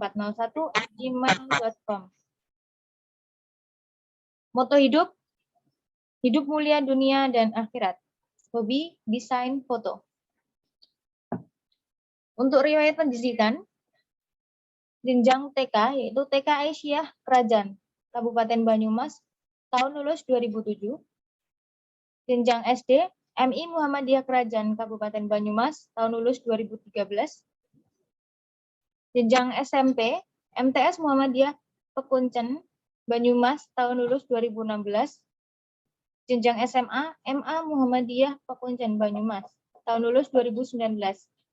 401@gmail.com. Moto hidup, hidup mulia dunia dan akhirat. Hobi, desain, foto. Untuk riwayat pendidikan, jenjang TK yaitu TK Aisyah Kerajaan Kabupaten Banyumas, tahun lulus 2007. Jenjang SD, MI Muhammadiyah Kerajaan Kabupaten Banyumas, tahun lulus 2013. Jenjang SMP, MTS Muhammadiyah Pekuncen, Banyumas, tahun lulus 2016. Jenjang SMA, MA Muhammadiyah Pekuncen, Banyumas, tahun lulus 2019.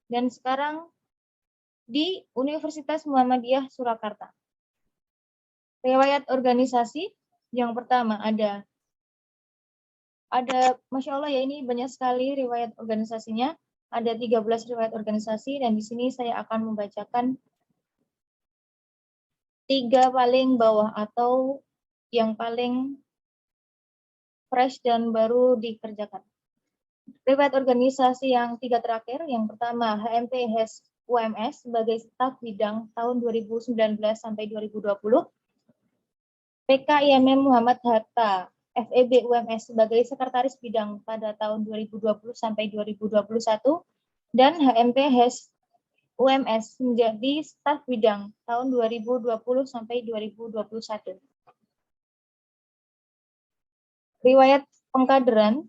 Dan sekarang di Universitas Muhammadiyah Surakarta. Riwayat organisasi, yang pertama ada Masya Allah ya, ini banyak sekali riwayat organisasinya. Ada 13 riwayat organisasi, dan di sini saya akan membacakan 3 paling bawah atau yang paling fresh dan baru dikerjakan. Riwayat organisasi yang 3 terakhir, yang pertama HMP HES UMS sebagai staf bidang tahun 2019 sampai 2020. PKIMM Muhammad Hatta FEB UMS sebagai sekretaris bidang pada tahun 2020 sampai 2021, dan HMP HES UMS menjadi staf bidang tahun 2020 sampai 2021. Riwayat pengkaderan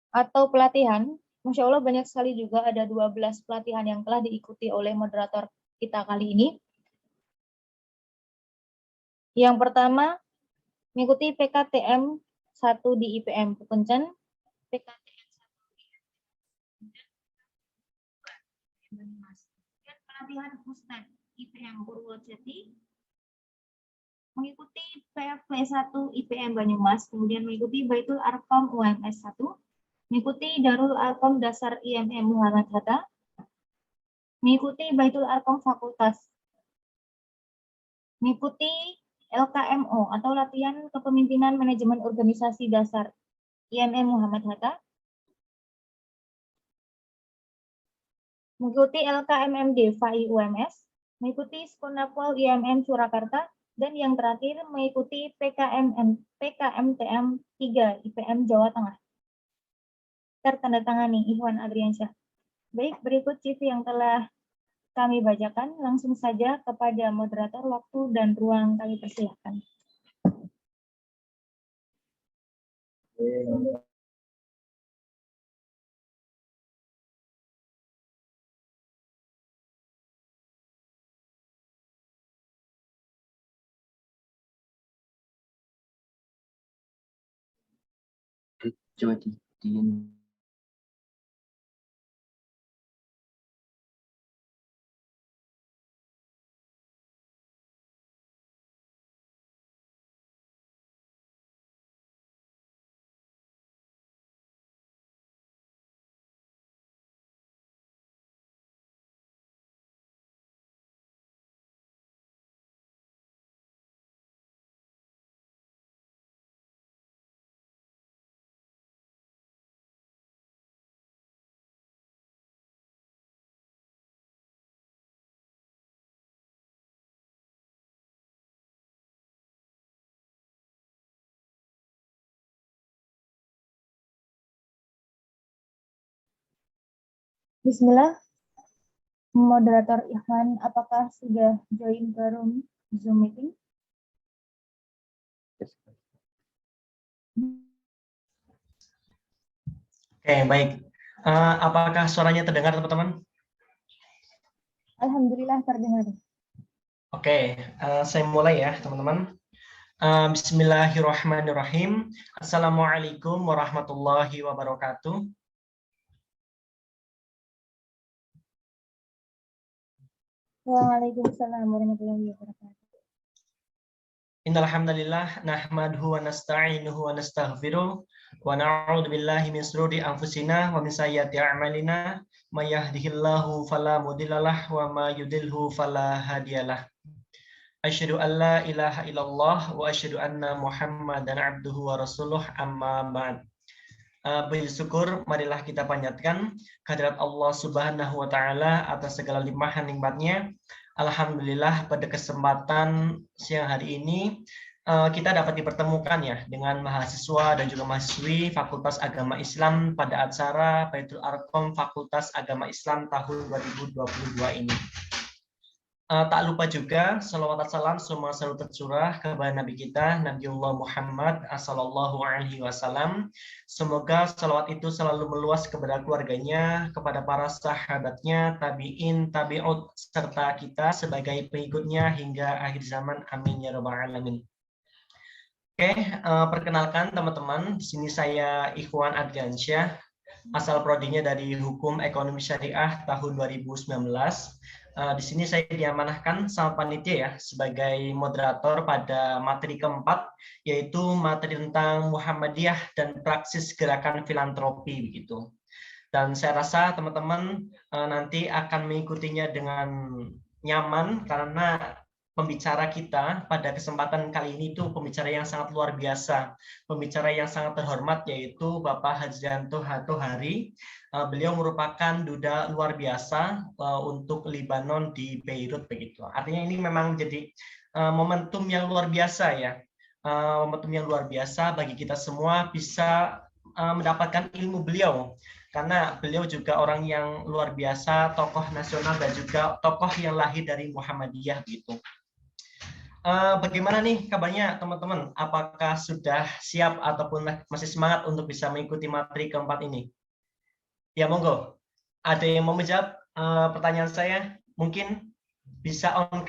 atau pelatihan, Masya Allah banyak sekali juga, ada 12 pelatihan yang telah diikuti oleh moderator kita kali ini. Yang pertama, mengikuti PKTM 1 di IPM Pekuncen, PKTM 1 di Banyumas, dan pelatihan Ustadz IPM Purwojati, mengikuti PFP 1 IPM Banyumas, kemudian mengikuti Baitul Arqam UMS 1, mengikuti Darul Arqam Dasar IMM Muhammad Hatta, mengikuti Baitul Arqam Fakultas, mengikuti LKMO atau Latihan Kepemimpinan Manajemen Organisasi Dasar IMM Muhammad Hatta, mengikuti LKMMD FAI UMS, mengikuti Skonapol IMM Surakarta, dan yang terakhir mengikuti PKMTM 3 IPM Jawa Tengah. Tertandatangani Ikhwan Adriansyah. Baik, berikut CV yang telah kami bacakan. Langsung saja kepada moderator, waktu dan ruang kami persilahkan. Coba diin. Bismillah. Moderator Ikhwan, apakah sudah join ke room Zoom meeting? Oke, baik. Apakah suaranya terdengar, teman-teman? Alhamdulillah terdengar. Oke, saya mulai ya, teman-teman. Bismillahirrahmanirrahim. Assalamualaikum warahmatullahi wabarakatuh. Waalaikumsalam warahmatullahi wabarakatuh. Innal hamdalillah nahmaduhu wa nasta'inuhu wa nastaghfiruh wa na'udzu billahi min shururi anfusina wa min sayyiati a'malina may yahdihillahu fala mudhillalah wa may yudhlilhu fala hadiyalah. Asyhadu an la ilaha illallah wa asyhadu anna Muhammadan abduhu wa rasuluh, amma ba'd. Bersyukur, marilah kita panjatkan kehadirat Allah Subhanahu wa taala atas segala limpahan nikmatnya, Alhamdulillah pada kesempatan siang hari ini kita dapat dipertemukan ya dengan mahasiswa dan juga mahasiswi Fakultas Agama Islam pada acara Baitul Arqam Fakultas Agama Islam tahun 2022 ini. Tak lupa juga salawat salam semua selalu tercurah kepada Nabi kita Nabiullah Muhammad sallallahu alaihi wasallam. Semoga salawat itu selalu meluas kepada keluarganya, kepada para sahabatnya, tabi'in, tabi'ut serta kita sebagai pengikutnya hingga akhir zaman. Amin ya rabbal alamin. Oke, perkenalkan teman-teman, di sini saya Ikhwan Adriansyah, asal prodinya dari Hukum Ekonomi Syariah tahun 2019. Di sini saya diamanahkan sama panitia ya sebagai moderator pada materi keempat, yaitu materi tentang Muhammadiyah dan praksis gerakan filantropi begitu. Dan saya rasa teman-teman nanti akan mengikutinya dengan nyaman karena pembicara kita pada kesempatan kali ini itu pembicara yang sangat luar biasa, pembicara yang sangat terhormat, yaitu Bapak Hajrianto Hatohari. Beliau merupakan duda luar biasa untuk Lebanon di Beirut begitu. Artinya ini memang jadi momentum yang luar biasa ya, momentum yang luar biasa bagi kita semua bisa mendapatkan ilmu beliau. Karena beliau juga orang yang luar biasa, tokoh nasional dan juga tokoh yang lahir dari Muhammadiyah gitu. Bagaimana nih kabarnya teman-teman? Apakah sudah siap ataupun masih semangat untuk bisa mengikuti materi keempat ini? Ya monggo. Ada yang mau menjawab pertanyaan saya? Mungkin bisa on.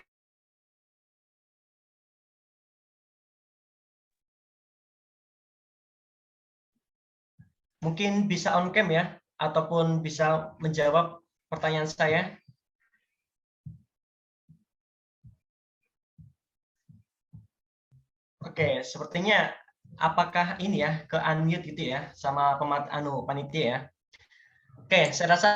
Mungkin bisa on cam ya, ataupun bisa menjawab pertanyaan saya. Oke, sepertinya apakah ini ya ke unmute gitu ya sama panitia ya. Oke, saya rasa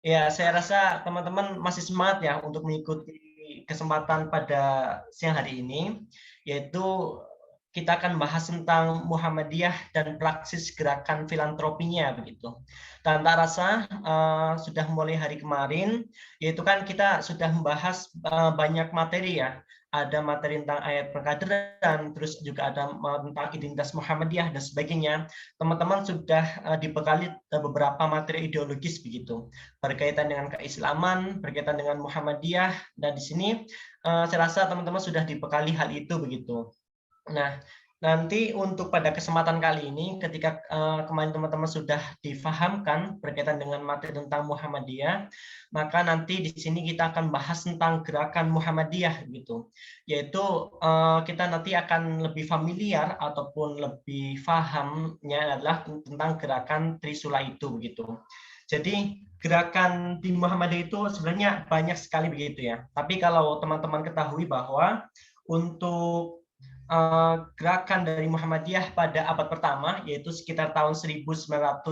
ya, saya rasa teman-teman masih semangat ya untuk mengikuti kesempatan pada siang hari ini, yaitu kita akan bahas tentang Muhammadiyah dan praksis gerakan filantropinya begitu. Dan tak rasa sudah mulai hari kemarin, yaitu kan kita sudah membahas banyak materi ya. Ada materi tentang ayat pengkaderan, terus juga ada tentang identitas Muhammadiyah dan sebagainya. Teman-teman sudah dibekali beberapa materi ideologis begitu, berkaitan dengan keislaman, berkaitan dengan Muhammadiyah, dan di sini saya rasa teman-teman sudah dibekali hal itu begitu. Nah, nanti untuk pada kesempatan kali ini, ketika kemarin teman-teman sudah difahamkan berkaitan dengan materi tentang Muhammadiyah, maka nanti di sini kita akan bahas tentang gerakan Muhammadiyah gitu. Yaitu kita nanti akan lebih familiar ataupun lebih pahamnya adalah tentang gerakan Trisula itu begitu. Jadi gerakan di Muhammadiyah itu sebenarnya banyak sekali begitu ya. Tapi kalau teman-teman ketahui bahwa untuk gerakan dari Muhammadiyah pada abad pertama, yaitu sekitar tahun 1912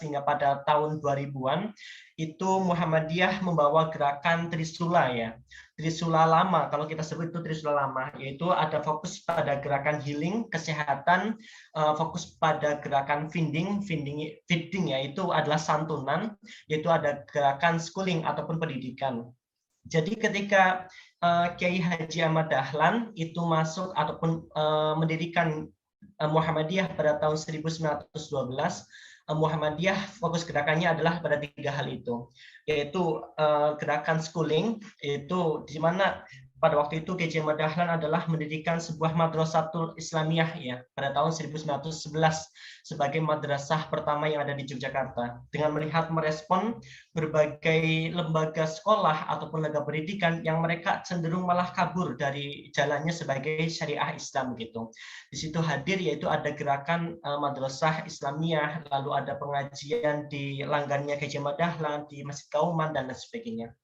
hingga pada tahun 2000-an, itu Muhammadiyah membawa gerakan Trisula ya. Trisula lama, kalau kita sebut itu Trisula lama, yaitu ada fokus pada gerakan healing, kesehatan, fokus pada gerakan feeding yaitu adalah santunan, yaitu ada gerakan schooling ataupun pendidikan. Jadi ketika Kiai Haji Ahmad Dahlan itu masuk ataupun mendirikan Muhammadiyah pada tahun 1912, Muhammadiyah fokus gerakannya adalah pada 3 hal itu, yaitu gerakan schooling, yaitu di mana pada waktu itu Kiai Ahmad Dahlan adalah mendirikan sebuah madrasatul Islamiyah ya pada tahun 1911 sebagai madrasah pertama yang ada di Yogyakarta. Dengan melihat merespon berbagai lembaga sekolah ataupun lembaga pendidikan yang mereka cenderung malah kabur dari jalannya sebagai syariah Islam gitu. Di situ hadir yaitu ada gerakan madrasah Islamiyah, lalu ada pengajian di langgannya Kiai Ahmad Dahlan di Masjid Kauman dan lain sebagainya.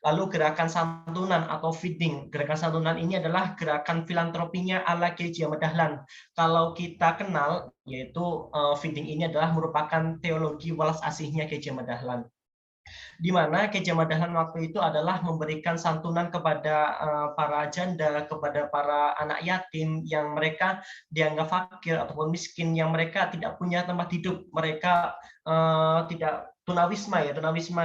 Lalu gerakan santunan atau feeding. Gerakan santunan ini adalah gerakan filantropinya ala Kiai Ahmad Dahlan. Kalau kita kenal, yaitu feeding ini adalah merupakan teologi welas asihnya Kiai Ahmad Dahlan. di mana Keja Dahlan waktu itu adalah memberikan santunan kepada para janda, kepada para anak yatim yang mereka dianggap fakir ataupun miskin, yang mereka tidak punya tempat hidup, mereka tidak tunawisma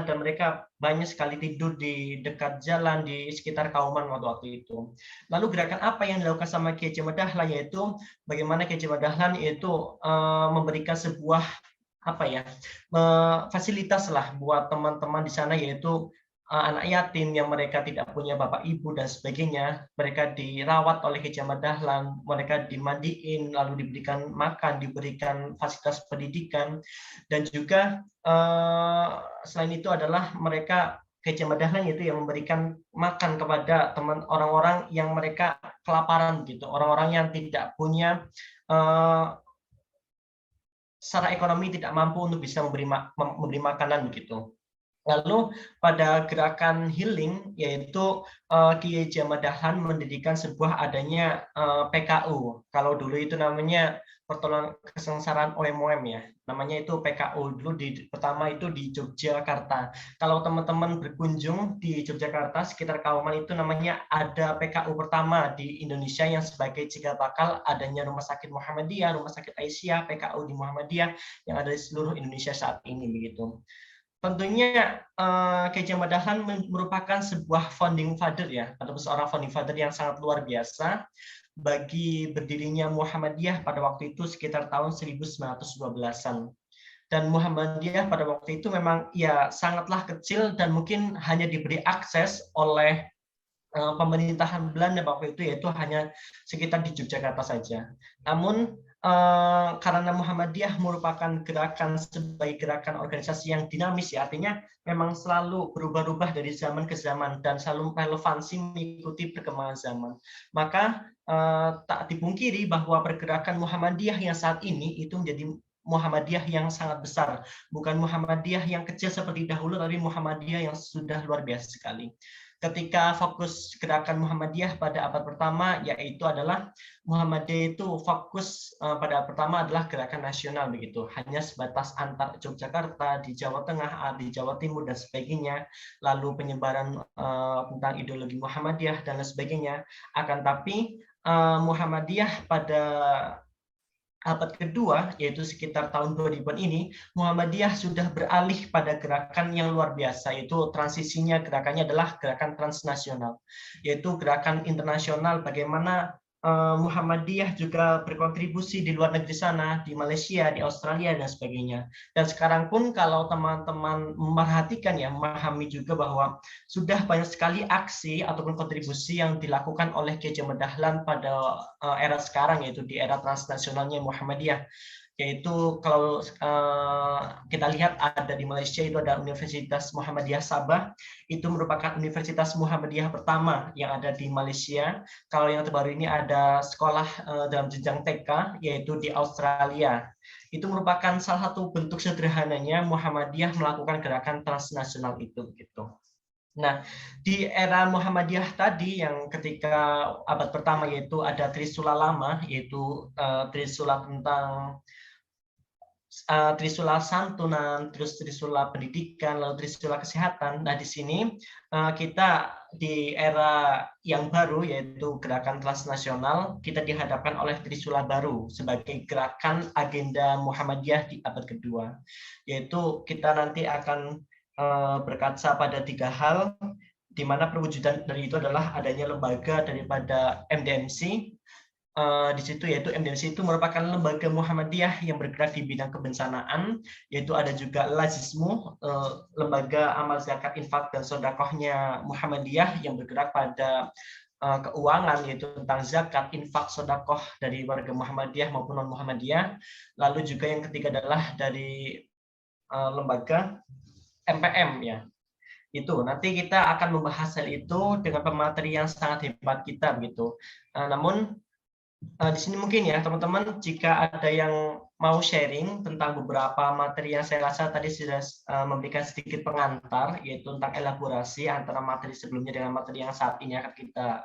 dan mereka banyak sekali tidur di dekat jalan di sekitar Kauman waktu itu. Lalu gerakan apa yang dilakukan sama Keja Dahlan, yaitu bagaimana Keja Dahlan itu memberikan sebuah fasilitas lah buat teman-teman di sana, yaitu anak yatim yang mereka tidak punya bapak ibu dan sebagainya. Mereka dirawat oleh Keja Dahlan, mereka dimandiin, lalu diberikan makan, diberikan fasilitas pendidikan, dan juga selain itu adalah mereka Keja Dahlan itu yang memberikan makan kepada teman orang-orang yang mereka kelaparan gitu, orang-orang yang tidak punya secara ekonomi tidak mampu untuk bisa memberi makanan begitu. Lalu pada gerakan healing, yaitu Kiai Jama Dahlan mendirikan sebuah adanya PKU. Kalau dulu itu namanya pertolongan kesengsaraan OMOM ya, namanya itu PKU dulu pertama itu di Yogyakarta. Kalau teman-teman berkunjung di Yogyakarta sekitar Kauman itu namanya ada PKU pertama di Indonesia yang sebagai cikal bakal adanya Rumah Sakit Muhammadiyah, Rumah Sakit Aisyah, PKU di Muhammadiyah yang ada di seluruh Indonesia saat ini begitu. Tentunya Keja Dahlan merupakan sebuah founding father ya, atau seorang founding father yang sangat luar biasa bagi berdirinya Muhammadiyah pada waktu itu sekitar tahun 1912-an. Dan Muhammadiyah pada waktu itu memang ya sangatlah kecil dan mungkin hanya diberi akses oleh pemerintahan Belanda waktu itu, yaitu hanya sekitar di Yogyakarta saja. Namun karena Muhammadiyah merupakan gerakan sebagai gerakan organisasi yang dinamis ya, artinya memang selalu berubah-ubah dari zaman ke zaman dan selalu relevansi mengikuti perkembangan zaman. Maka tak dipungkiri bahwa pergerakan Muhammadiyah yang saat ini itu menjadi Muhammadiyah yang sangat besar, bukan Muhammadiyah yang kecil seperti dahulu, tapi Muhammadiyah yang sudah luar biasa sekali. Ketika fokus gerakan Muhammadiyah pada abad pertama, yaitu adalah Muhammadiyah itu fokus pada abad pertama adalah gerakan nasional begitu, hanya sebatas antar Yogyakarta, di Jawa Tengah, di Jawa Timur dan sebagainya, lalu penyebaran tentang ideologi Muhammadiyah dan lain sebagainya. Akan tapi Muhammadiyah pada abad kedua, yaitu sekitar tahun 2000-an ini, Muhammadiyah sudah beralih pada gerakan yang luar biasa, yaitu transisinya gerakannya adalah gerakan transnasional, yaitu gerakan internasional bagaimana Muhammadiyah juga berkontribusi di luar negeri sana, di Malaysia, di Australia, dan sebagainya. Dan sekarang pun kalau teman-teman memperhatikan ya, memahami juga bahwa sudah banyak sekali aksi ataupun kontribusi yang dilakukan oleh Keja Dahlan pada era sekarang, yaitu di era transnasionalnya Muhammadiyah. Yaitu kalau kita lihat ada di Malaysia itu ada Universitas Muhammadiyah Sabah, itu merupakan universitas Muhammadiyah pertama yang ada di Malaysia. Kalau yang terbaru ini ada sekolah dalam jenjang TK, yaitu di Australia. Itu merupakan salah satu bentuk sederhananya Muhammadiyah melakukan gerakan transnasional itu gitu. Nah, di era Muhammadiyah tadi yang ketika abad pertama yaitu ada Trisula Lama, yaitu Trisula tentang Trisula santunan, terus Trisula pendidikan, lalu Trisula kesehatan. Nah, di sini kita di era yang baru, yaitu gerakan transnasional, kita dihadapkan oleh Trisula baru sebagai gerakan agenda Muhammadiyah di abad kedua. Yaitu kita nanti akan berkaca pada 3 hal, di mana perwujudan dari itu adalah adanya lembaga daripada MDMC, di situ, yaitu MDMC itu merupakan lembaga Muhammadiyah yang bergerak di bidang kebencanaan, yaitu ada juga Lazismu, lembaga amal zakat infak dan sodakohnya Muhammadiyah yang bergerak pada keuangan, yaitu tentang zakat, infak, sodakoh dari warga Muhammadiyah maupun non Muhammadiyah. Lalu juga yang ketiga adalah dari lembaga MPM ya. Itu nanti kita akan membahas hal itu dengan pemateri yang sangat hebat kita begitu. Namun di sini mungkin ya teman-teman, jika ada yang mau sharing tentang beberapa materi yang saya rasa tadi sudah memberikan sedikit pengantar, yaitu tentang elaborasi antara materi sebelumnya dengan materi yang saat ini akan kita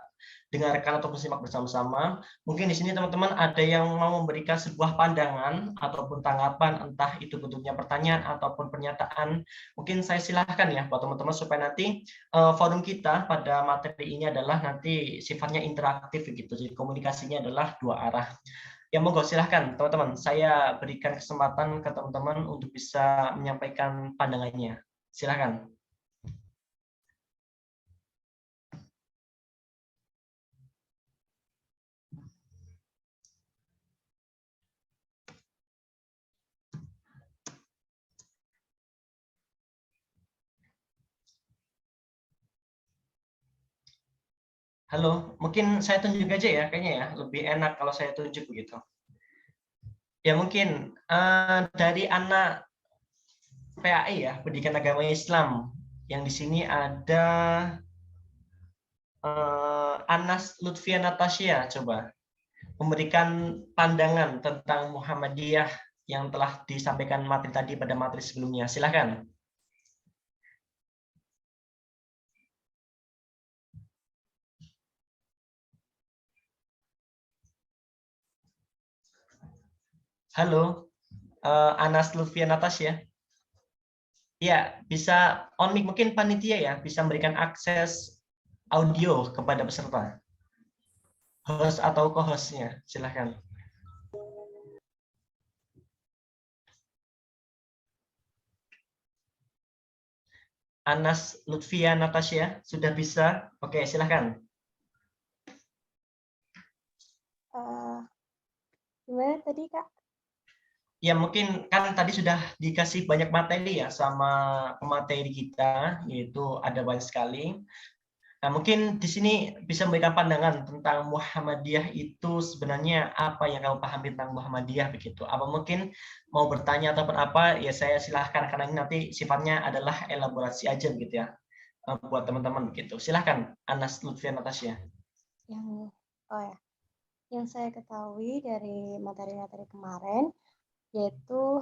dengarkan ataupun simak bersama-sama. Mungkin di sini teman-teman ada yang mau memberikan sebuah pandangan ataupun tanggapan, entah itu bentuknya pertanyaan ataupun pernyataan. Mungkin saya silahkan ya buat teman-teman supaya nanti forum kita pada materi ini adalah nanti sifatnya interaktif gitu. Jadi komunikasinya adalah dua arah. Ya monggo silahkan teman-teman, saya berikan kesempatan ke teman-teman untuk bisa menyampaikan pandangannya. Silahkan. Halo, mungkin saya tunjuk aja ya, kayaknya ya, lebih enak kalau saya tunjuk begitu. Ya mungkin dari anak PAI ya, Pendidikan Agama Islam, yang di sini ada Anas Lutfia Natasha, coba memberikan pandangan tentang Muhammadiyah yang telah disampaikan materi tadi pada materi sebelumnya. Silakan. Halo, Anas Lutfia Natasha. Ya, bisa on mic, mungkin panitia ya, bisa memberikan akses audio kepada peserta. Host atau co-hostnya, silahkan. Anas Lutfia Natasha, sudah bisa? Oke, silahkan. Gimana tadi, Kak? Ya mungkin kan tadi sudah dikasih banyak materi ya sama pemateri kita, yaitu ada banyak sekali. Nah mungkin di sini bisa memberikan pandangan tentang Muhammadiyah itu sebenarnya apa yang kamu pahami tentang Muhammadiyah begitu. Apa mungkin mau bertanya ataupun apa, ya saya silahkan karena ini nanti sifatnya adalah elaborasi aja begitu ya buat teman-teman begitu. Silahkan Anas Lutfia Natasha. Yang saya ketahui dari materi-materi kemarin yaitu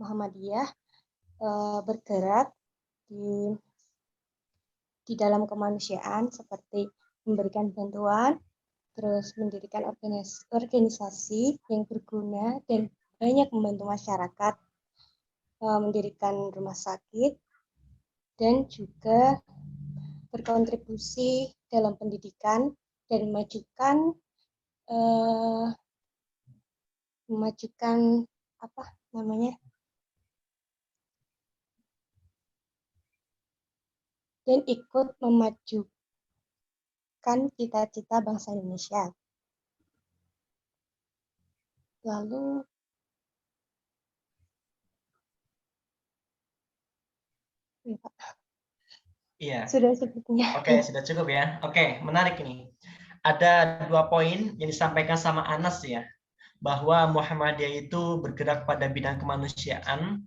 Muhammadiyah bergerak di dalam kemanusiaan seperti memberikan bantuan, terus mendirikan organisasi yang berguna dan banyak membantu masyarakat, mendirikan rumah sakit, dan juga berkontribusi dalam pendidikan dan memajukan apa namanya, dan ikut memajukan cita-cita bangsa Indonesia. Lalu Iya. sudah sepertinya. Oke, sudah cukup ya. Oke, menarik ini. Ada 2 poin yang disampaikan sama Anas ya, bahwa Muhammadiyah itu bergerak pada bidang kemanusiaan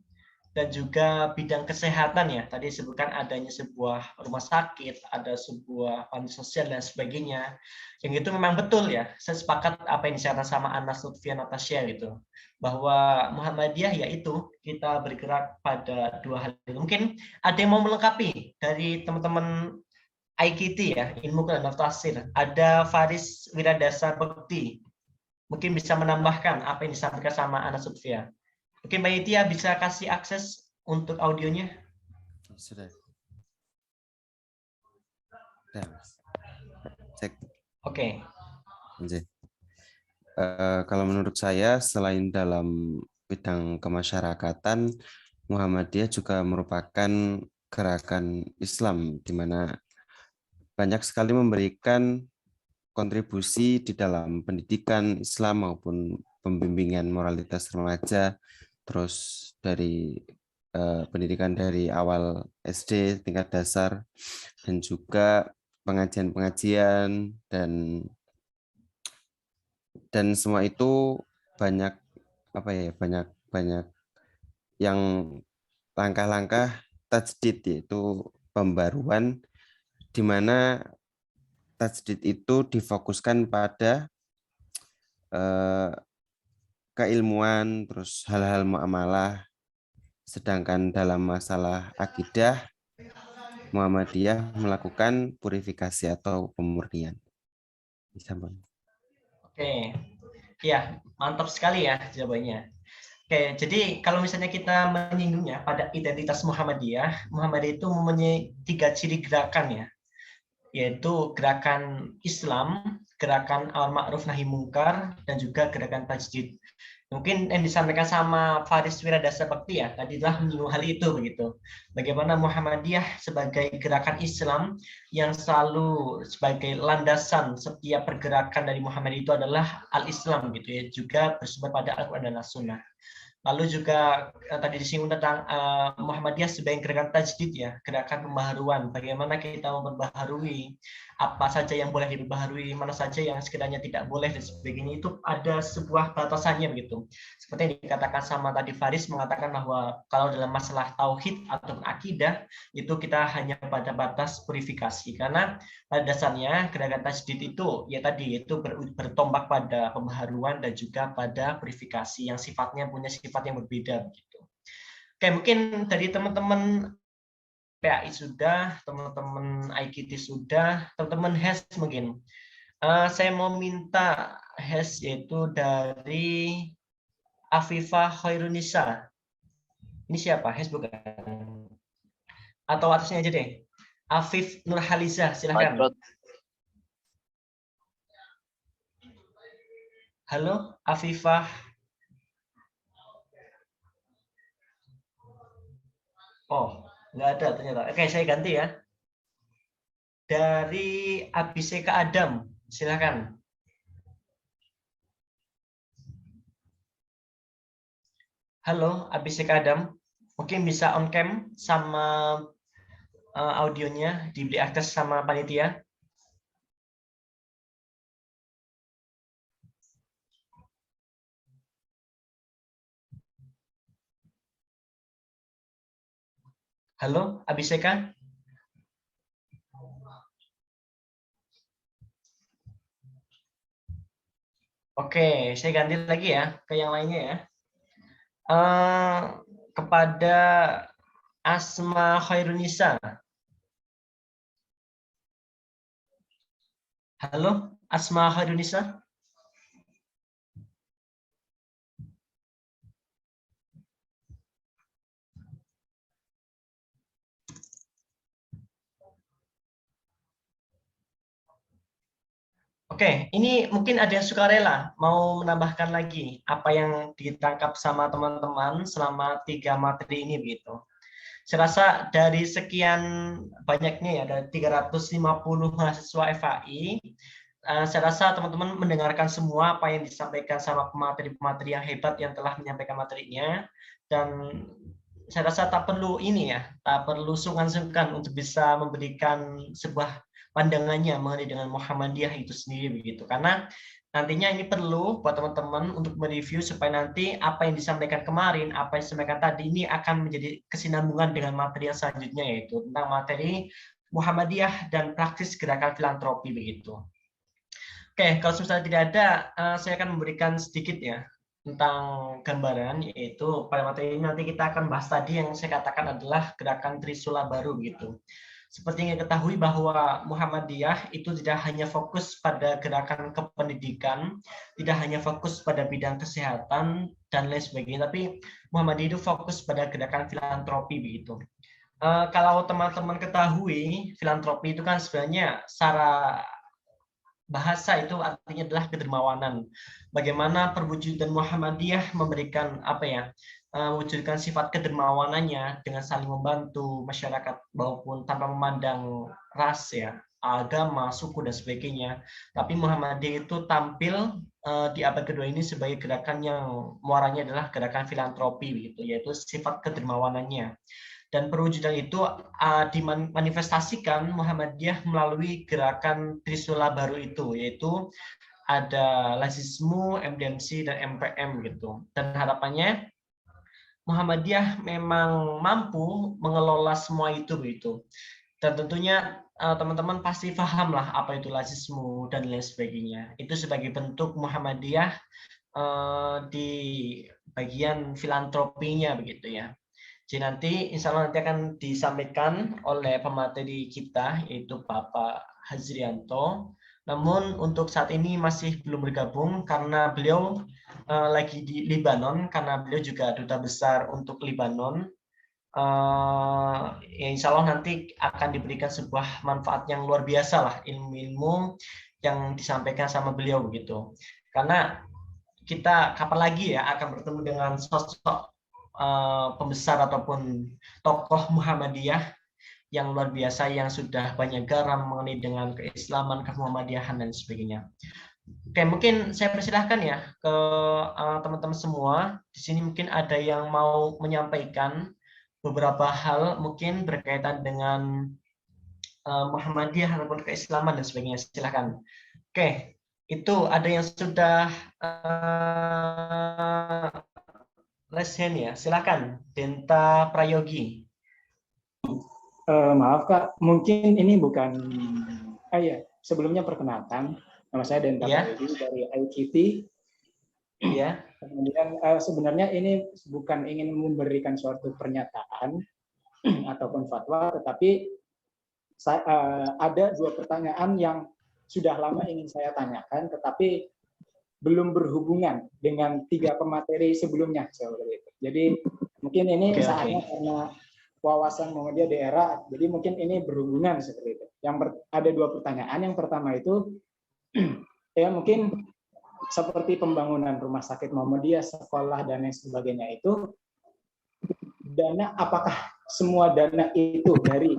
dan juga bidang kesehatan ya. Tadi disebutkan adanya sebuah rumah sakit, ada sebuah panti sosial dan sebagainya. Yang itu memang betul ya. Saya sepakat apa yang disampaikan sama Anas Lutfia Natasha gitu. Bahwa Muhammadiyah yaitu kita bergerak pada 2 hal itu. Mungkin ada yang mau melengkapi dari teman-teman IKT ya, ilmu dan tafsir. Ada Faris Wiradasa Bekti. Mungkin bisa menambahkan apa yang disampaikan sama Anas Lutfia. Oke, Mbak Itia bisa kasih akses untuk audionya? Sudah. Cek. Oke. Kalau menurut saya, selain dalam bidang kemasyarakatan, Muhammadiyah juga merupakan gerakan Islam, di mana banyak sekali memberikan kontribusi di dalam pendidikan Islam maupun pembimbingan moralitas remaja, terus dari pendidikan dari awal SD tingkat dasar, dan juga pengajian-pengajian dan semua itu banyak banyak yang langkah-langkah tajdid, yaitu pembaruan, di mana tajdid itu difokuskan pada keilmuan, terus hal-hal muamalah. Sedangkan dalam masalah akidah, Muhammadiyah melakukan purifikasi atau pemurnian. Bisa, Bang? Oke, ya mantap sekali ya jawabannya. Oke, jadi kalau misalnya kita menyinggungnya pada identitas Muhammadiyah, Muhammadiyah itu mempunyai 3 ciri gerakan ya, yaitu gerakan Islam, gerakan Al-Ma'ruf Nahi Mungkar, dan juga gerakan Tajdid. Mungkin yang disampaikan sama Faris Wiradasa Bakti ya, tadi telah menyinggung hal itu begitu. Bagaimana Muhammadiyah sebagai gerakan Islam yang selalu sebagai landasan setiap pergerakan dari Muhammadiyah itu adalah Al-Islam gitu ya, juga bersumber pada Al-Quran dan As-Sunnah. Lalu juga tadi disinggung tentang Muhammadiyah sebagai gerakan tajdid ya, gerakan pembaharuan. Bagaimana kita memperbaharui apa saja yang boleh diperbaharui, mana saja yang sekiranya tidak boleh dan sebagainya, itu ada sebuah batasannya begitu. Seperti yang dikatakan sama tadi Faris mengatakan bahwa kalau dalam masalah tauhid atau akidah itu kita hanya pada batas purifikasi, karena pada dasarnya gerakan tajdid itu ya tadi itu bertombak pada pembaharuan dan juga pada purifikasi yang sifatnya punya sifat yang berbeda begitu. Oke, mungkin dari teman-teman PAI sudah, teman-teman IKT sudah, teman-teman HES mungkin. Saya mau minta HES yaitu dari Afifah Khairunisa. Ini siapa? HES bukan? Atau atasnya aja deh. Afif Nurhaliza, silakan. Halo, Afifah. Oh, nggak ada ternyata. Oke, saya ganti ya. Dari Abiseka Adam, silakan. Halo, Abiseka Adam. Mungkin bisa on cam sama audionya diberi akses sama panitia. Halo, Abiseka. Oke, saya ganti lagi ya ke yang lainnya ya. Kepada Asma Khairunisa. Halo, Asma Khairunisa. Oke, ini mungkin ada yang sukarela mau menambahkan lagi apa yang ditangkap sama teman-teman selama 3 materi ini begitu. Saya rasa dari sekian banyaknya ya, dari 350 mahasiswa FAI, saya rasa teman-teman mendengarkan semua apa yang disampaikan sama pemateri-pemateri yang hebat yang telah menyampaikan materinya, dan saya rasa tak perlu ini ya, tak perlu sungkan-sungkan untuk bisa memberikan sebuah pandangannya mengenai dengan Muhammadiyah itu sendiri begitu, karena nantinya ini perlu buat teman-teman untuk mereview supaya nanti apa yang disampaikan kemarin, apa yang disampaikan tadi ini akan menjadi kesinambungan dengan materi yang selanjutnya, yaitu tentang materi Muhammadiyah dan praktis gerakan filantropi begitu. Oke, kalau misalnya tidak ada, saya akan memberikan sedikit ya tentang gambaran, yaitu pada materi ini nanti kita akan bahas tadi yang saya katakan adalah gerakan Trisula baru gitu. Seperti yang diketahui bahwa Muhammadiyah itu tidak hanya fokus pada gerakan kependidikan, tidak hanya fokus pada bidang kesehatan dan lain sebagainya, tapi Muhammadiyah itu fokus pada gerakan filantropi begitu. Kalau teman-teman ketahui, filantropi itu kan sebenarnya secara bahasa itu artinya adalah kedermawanan. Bagaimana perwujudan Muhammadiyah memberikan apa ya? Mewujudkan sifat kedermawanannya dengan saling membantu masyarakat maupun tanpa memandang ras ya, agama, suku dan sebagainya. Tapi Muhammadiyah itu tampil di abad kedua ini sebagai gerakan yang muaranya adalah gerakan filantropi gitu, yaitu sifat kedermawanannya. Dan perwujudan itu dimanifestasikan Muhammadiyah melalui gerakan Trisula baru itu, yaitu ada Lazismu, MDMC, dan MPM gitu. Dan harapannya Muhammadiyah memang mampu mengelola semua itu begitu. Dan tentunya teman-teman pasti paham lah apa itu Lazismu dan lain sebagainya. Itu sebagai bentuk Muhammadiyah di bagian filantropinya begitu ya. Jadi nanti insya Allah nanti akan disampaikan oleh pemateri kita yaitu Bapak Hazrianto. Namun untuk saat ini masih belum bergabung karena beliau lagi di Libanon, karena beliau juga duta besar untuk Libanon. Ya insya Allah nanti akan diberikan sebuah manfaat yang luar biasa lah, ilmu-ilmu yang disampaikan sama beliau begitu. Karena kita kapan lagi ya akan bertemu dengan sosok pembesar ataupun tokoh Muhammadiyah yang luar biasa yang sudah banyak garam mengenai dengan keislaman, kemuhammadiyahan dan sebagainya. Oke, mungkin saya persilahkan ya ke teman-teman semua. Di sini mungkin ada yang mau menyampaikan beberapa hal mungkin berkaitan dengan Muhammadiyah ataupun keislaman dan sebagainya. Silahkan. Oke, itu ada yang sudah raise hand ya. Silahkan, Denta Prayogi. Maaf Kak, mungkin ini bukan. Ya, sebelumnya perkenalkan, nama saya Denta Prayogi dari IKT. Ya. Kemudian sebenarnya ini bukan ingin memberikan suatu pernyataan ataupun fatwa, tetapi ada dua pertanyaan yang sudah lama ingin saya tanyakan, tetapi belum berhubungan dengan tiga pemateri sebelumnya. Jadi mungkin ini saatnya karena wawasan Muhammadiyah daerah, jadi mungkin ini berhubungan seperti itu. Ada dua pertanyaan. Yang pertama itu, ya mungkin seperti pembangunan rumah sakit Muhammadiyah, sekolah dan lain sebagainya itu, dana apakah semua dana itu dari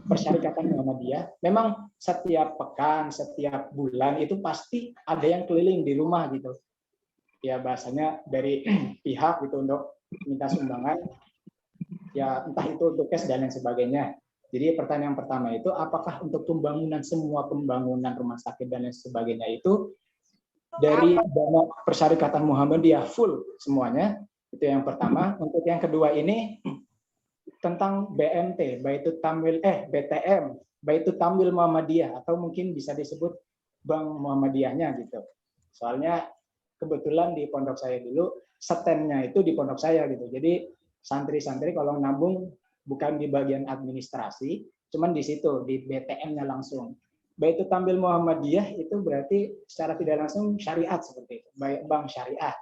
Persyarikatan Muhammadiyah? Memang setiap pekan, setiap bulan itu pasti ada yang keliling di rumah gitu. Ya bahasanya dari pihak gitu untuk minta sumbangan. Ya entah itu untuk cash dan lain sebagainya. Jadi pertanyaan pertama itu, apakah untuk pembangunan semua pembangunan rumah sakit dan lain sebagainya itu dari dana Persyarikatan Muhammadiyah full semuanya? Itu yang pertama. Untuk yang kedua ini tentang BMT, BTM, Baitul Tamwil Muhammadiyah, atau mungkin bisa disebut Bank Muhammadiyahnya gitu. Soalnya kebetulan di pondok saya dulu stand-nya itu di pondok saya gitu. Jadi santri-santri kalau nabung bukan di bagian administrasi, cuman di situ di BTM-nya langsung. Baitul Tamwil Muhammadiyah itu berarti secara tidak langsung syariat seperti itu, bank syariah.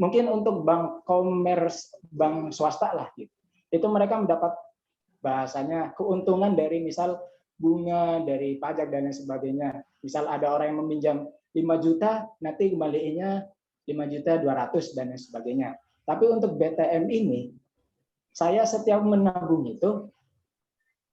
Mungkin untuk bank komers, bank swasta lah gitu. Itu mereka mendapat bahasanya keuntungan dari misal bunga, dari pajak dan lain sebagainya. Misal ada orang yang meminjam 5 juta, nanti kembaliinnya 5.200.000 dan lain sebagainya. Tapi untuk BTM ini, saya setiap menabung itu,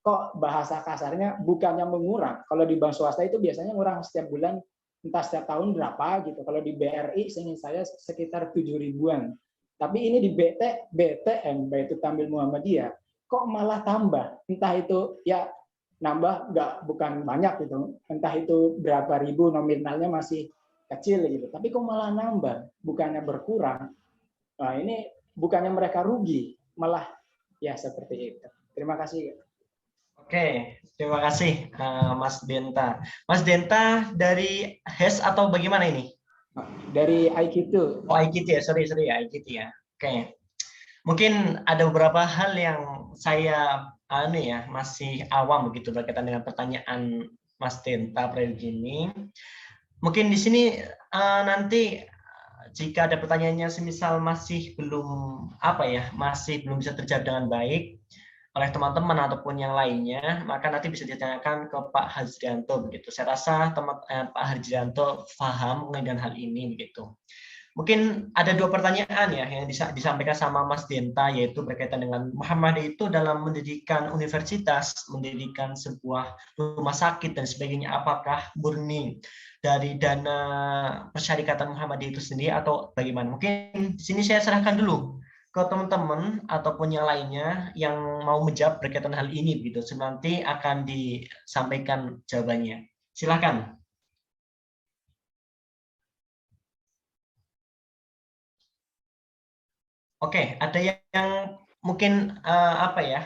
kok bahasa kasarnya bukannya mengurang. Kalau di bank swasta itu biasanya ngurang setiap bulan, entah setiap tahun berapa gitu. Kalau di BRI, seingat saya sekitar 7 ribuan. Tapi ini di BTM, Baitul Tamwil Muhammadiyah, kok malah tambah. Entah itu ya nambah, bukan banyak gitu. Entah itu berapa ribu, nominalnya masih kecil gitu. Tapi kok malah nambah, bukannya berkurang. Nah, ini bukannya mereka rugi, malah ya seperti itu. Terima kasih. Oke, terima kasih Mas Denta. Mas Denta dari HES atau bagaimana ini? Dari IKT. Oh, IKT ya, sorry IKT ya. Oke. Mungkin ada beberapa hal yang saya masih awam begitu berkaitan dengan pertanyaan Mas Denta Prayogi ini. Mungkin di sini nanti jika ada pertanyaannya semisal masih belum bisa terjawab dengan baik oleh teman-teman ataupun yang lainnya, maka nanti bisa ditanyakan ke Pak Hazrianto begitu. Saya rasa Pak Hazrianto paham mengenai hal ini begitu. Mungkin ada dua pertanyaan ya yang disampaikan sama Mas Denta, yaitu berkaitan dengan Muhammadiyah itu dalam mendirikan universitas, mendirikan sebuah rumah sakit dan sebagainya, apakah murni dari dana Persyarikatan Muhammadiyah itu sendiri atau bagaimana? Mungkin di sini saya serahkan dulu ke teman-teman ataupun yang lainnya yang mau menjawab berkaitan hal ini begitu. Nanti akan disampaikan jawabannya. Silakan. Oke, ada yang mungkin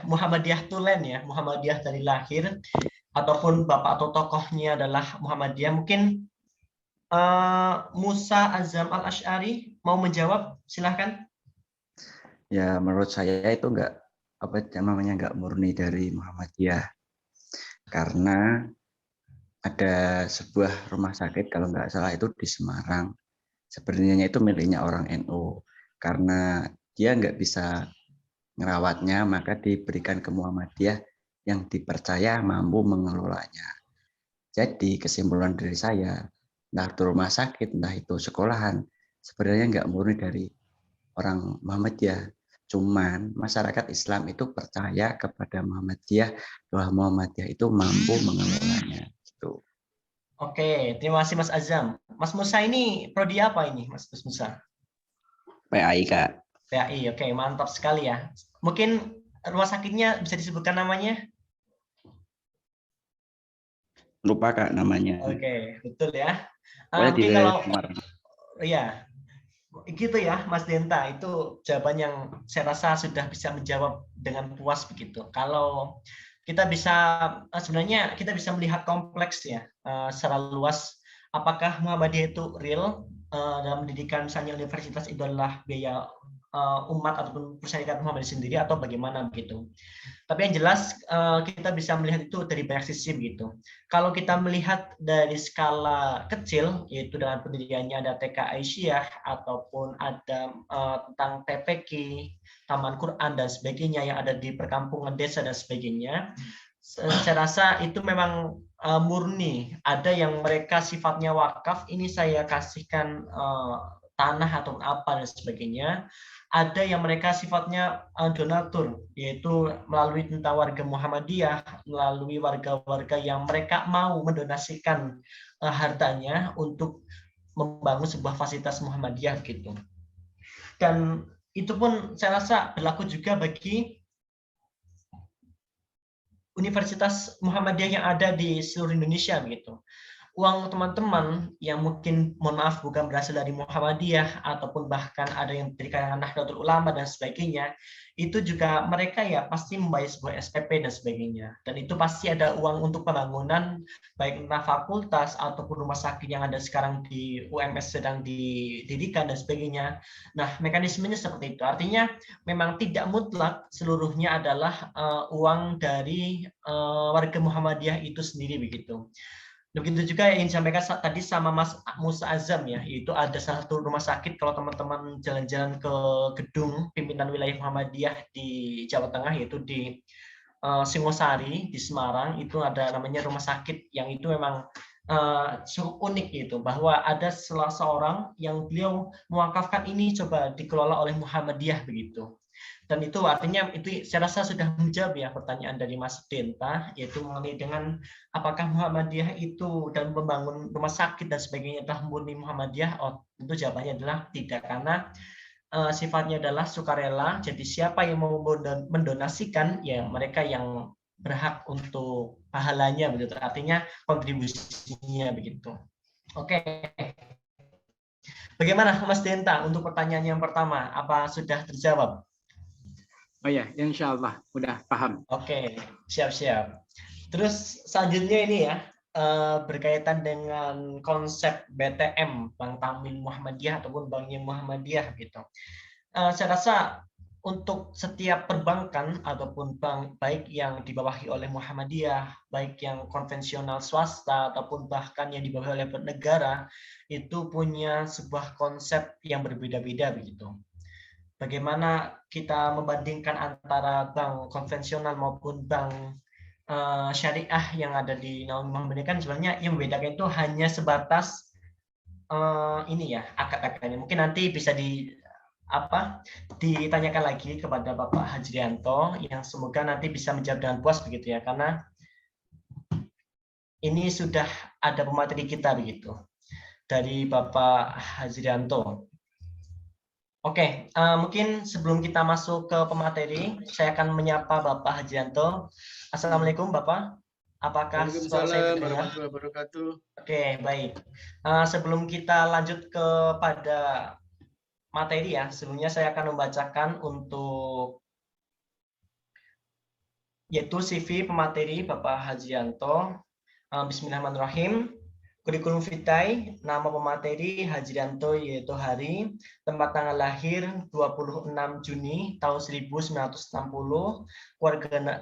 Muhammadiyah tulen ya, Muhammadiyah dari lahir ataupun bapak atau tokohnya adalah Muhammadiyah. Mungkin Musa Azam Al-Asy'ari mau menjawab, silahkan. Ya, menurut saya itu nggak murni dari Muhammadiyah, karena ada sebuah rumah sakit kalau nggak salah itu di Semarang. Sebenarnya itu miliknya orang NU. Karena dia nggak bisa ngerawatnya, maka diberikan ke Muhammadiyah yang dipercaya mampu mengelolanya. Jadi kesimpulan dari saya, entah itu rumah sakit, entah itu sekolahan, sebenarnya nggak murni dari orang Muhammadiyah. Cuman masyarakat Islam itu percaya kepada Muhammadiyah bahwa Muhammadiyah itu mampu mengelolanya. Gitu. Oke, terima kasih Mas Azam. Mas Musa ini prodi apa ini, Mas Musa? PAI, Kak. PAI, oke, mantap sekali ya. Mungkin rumah sakitnya bisa disebutkan namanya? Lupa, Kak, namanya. Oke, betul ya. Pokoknya di Mungkin wilayah kalau Semarang. ya gitu ya, Mas Denta, itu jawaban yang saya rasa sudah bisa menjawab dengan puas begitu. Kalau kita bisa sebenarnya kita bisa melihat kompleks ya secara luas. Apakah Muhammadiyah itu real dalam pendidikan, misalnya universitas itu adalah biaya umat ataupun persyarikat Muhammadiyah sendiri, atau bagaimana begitu? Tapi yang jelas kita bisa melihat itu dari banyak sisi begitu. Kalau kita melihat dari skala kecil, yaitu dengan pendiriannya ada TK Aisyah ataupun ada tentang TPQ, Taman Quran dan sebagainya yang ada di perkampungan desa dan sebagainya, saya rasa itu memang murni. Ada yang mereka sifatnya wakaf, ini saya kasihkan tanah atau apa dan sebagainya. Ada yang mereka sifatnya donatur, yaitu melalui tentang warga Muhammadiyah, melalui warga-warga yang mereka mau mendonasikan hartanya untuk membangun sebuah fasilitas Muhammadiyah gitu. Dan itu pun saya rasa berlaku juga bagi universitas Muhammadiyah yang ada di seluruh Indonesia gitu. Uang teman-teman yang mungkin, mohon maaf, bukan berasal dari Muhammadiyah ataupun bahkan ada yang dari kalangan Nahdlatul Ulama dan sebagainya, itu juga mereka ya pasti membayar sebuah SPP dan sebagainya. Dan itu pasti ada uang untuk pembangunan baik entah fakultas ataupun rumah sakit yang ada sekarang di UMS sedang didirikan dan sebagainya. Nah, mekanismenya seperti itu. Artinya memang tidak mutlak seluruhnya adalah uang dari warga Muhammadiyah itu sendiri begitu. Begitu juga yang disampaikan tadi sama Mas Musa Azam ya, yaitu ada salah satu rumah sakit, kalau teman-teman jalan-jalan ke gedung pimpinan wilayah Muhammadiyah di Jawa Tengah, yaitu di Singosari di Semarang, itu ada namanya rumah sakit yang itu memang cukup unik gitu, bahwa ada salah seorang yang beliau mewakafkan ini coba dikelola oleh Muhammadiyah begitu. Dan itu artinya itu saya rasa sudah menjawab ya pertanyaan dari Mas Denta, yaitu mengenai dengan apakah Muhammadiyah itu dan membangun rumah sakit dan sebagainya adalah murni Muhammadiyah. Oh, tentu jawabannya adalah tidak, karena sifatnya adalah sukarela. Jadi siapa yang mau mendonasikan, ya mereka yang berhak untuk pahalanya begitu. Artinya kontribusinya begitu. Oke. Bagaimana Mas Denta untuk pertanyaan yang pertama? Apa sudah terjawab? Oh ya, insya Allah udah paham. Oke, siap-siap. Terus selanjutnya ini ya, berkaitan dengan konsep BTM, Bank Tamin Muhammadiyah ataupun Banknya Muhammadiyah gitu. Saya rasa untuk setiap perbankan ataupun bank, baik yang dibawahi oleh Muhammadiyah, baik yang konvensional swasta ataupun bahkan yang dibawahi oleh negara, itu punya sebuah konsep yang berbeda-beda begitu. Bagaimana kita membandingkan antara bank konvensional maupun bank syariah yang ada di Naungan Muhammadiyah, kan sebenarnya yang membedakan itu hanya sebatas ini ya, akad-akadnya. Mungkin nanti bisa ditanyakan lagi kepada Bapak Hajrianto, yang semoga nanti bisa menjawab dengan puas begitu ya, karena ini sudah ada pemateri kita begitu dari Bapak Hajrianto. Oke, mungkin sebelum kita masuk ke pemateri, saya akan menyapa Bapak Hajrianto. Assalamualaikum Bapak, apakah suara saya terdengar? Warahmatullahi wabarakatuh. Oke, baik. Sebelum kita lanjut kepada materi ya, sebelumnya saya akan membacakan untuk yaitu CV pemateri Bapak Hajrianto. Bismillahirrahmanirrahim. Kurikulum vitae, nama pemateri Hajrianto yaitu hari, tempat tanggal lahir 26 Juni tahun 1960,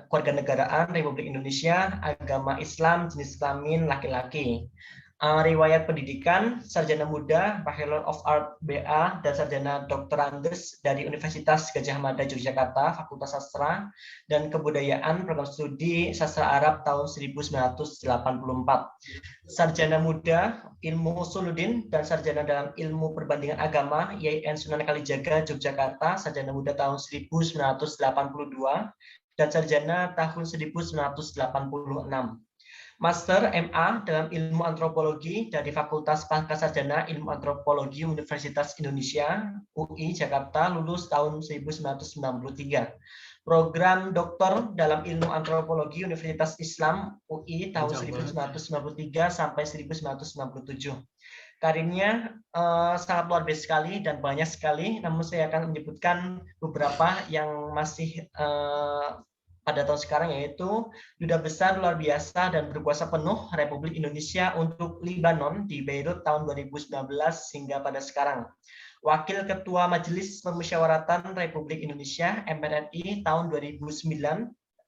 kewarganegaraan Republik Indonesia, agama Islam, jenis kelamin laki-laki. Riwayat pendidikan, sarjana muda, Bachelor of Art BA, dan sarjana doktorandes dari Universitas Gadjah Mada Yogyakarta, Fakultas Sastra dan Kebudayaan, program studi Sastra Arab tahun 1984. Sarjana muda Ilmu Usuluddin dan sarjana dalam Ilmu Perbandingan Agama YIN Sunan Kalijaga Yogyakarta, sarjana muda tahun 1982 dan sarjana tahun 1986. Master MA dalam Ilmu Antropologi dari Fakultas Pascasarjana Ilmu Antropologi Universitas Indonesia UI Jakarta, lulus tahun 1993. Program Doktor dalam Ilmu Antropologi Universitas Islam UI tahun 1993 sampai 1997. Karirnya sangat luar biasa sekali dan banyak sekali, namun saya akan menyebutkan beberapa yang masih pada tahun sekarang, yaitu Duta Besar Luar Biasa dan Berkuasa Penuh Republik Indonesia untuk Libanon di Beirut tahun 2019 hingga pada sekarang. Wakil Ketua Majelis Permusyawaratan Republik Indonesia MPR RI tahun 2009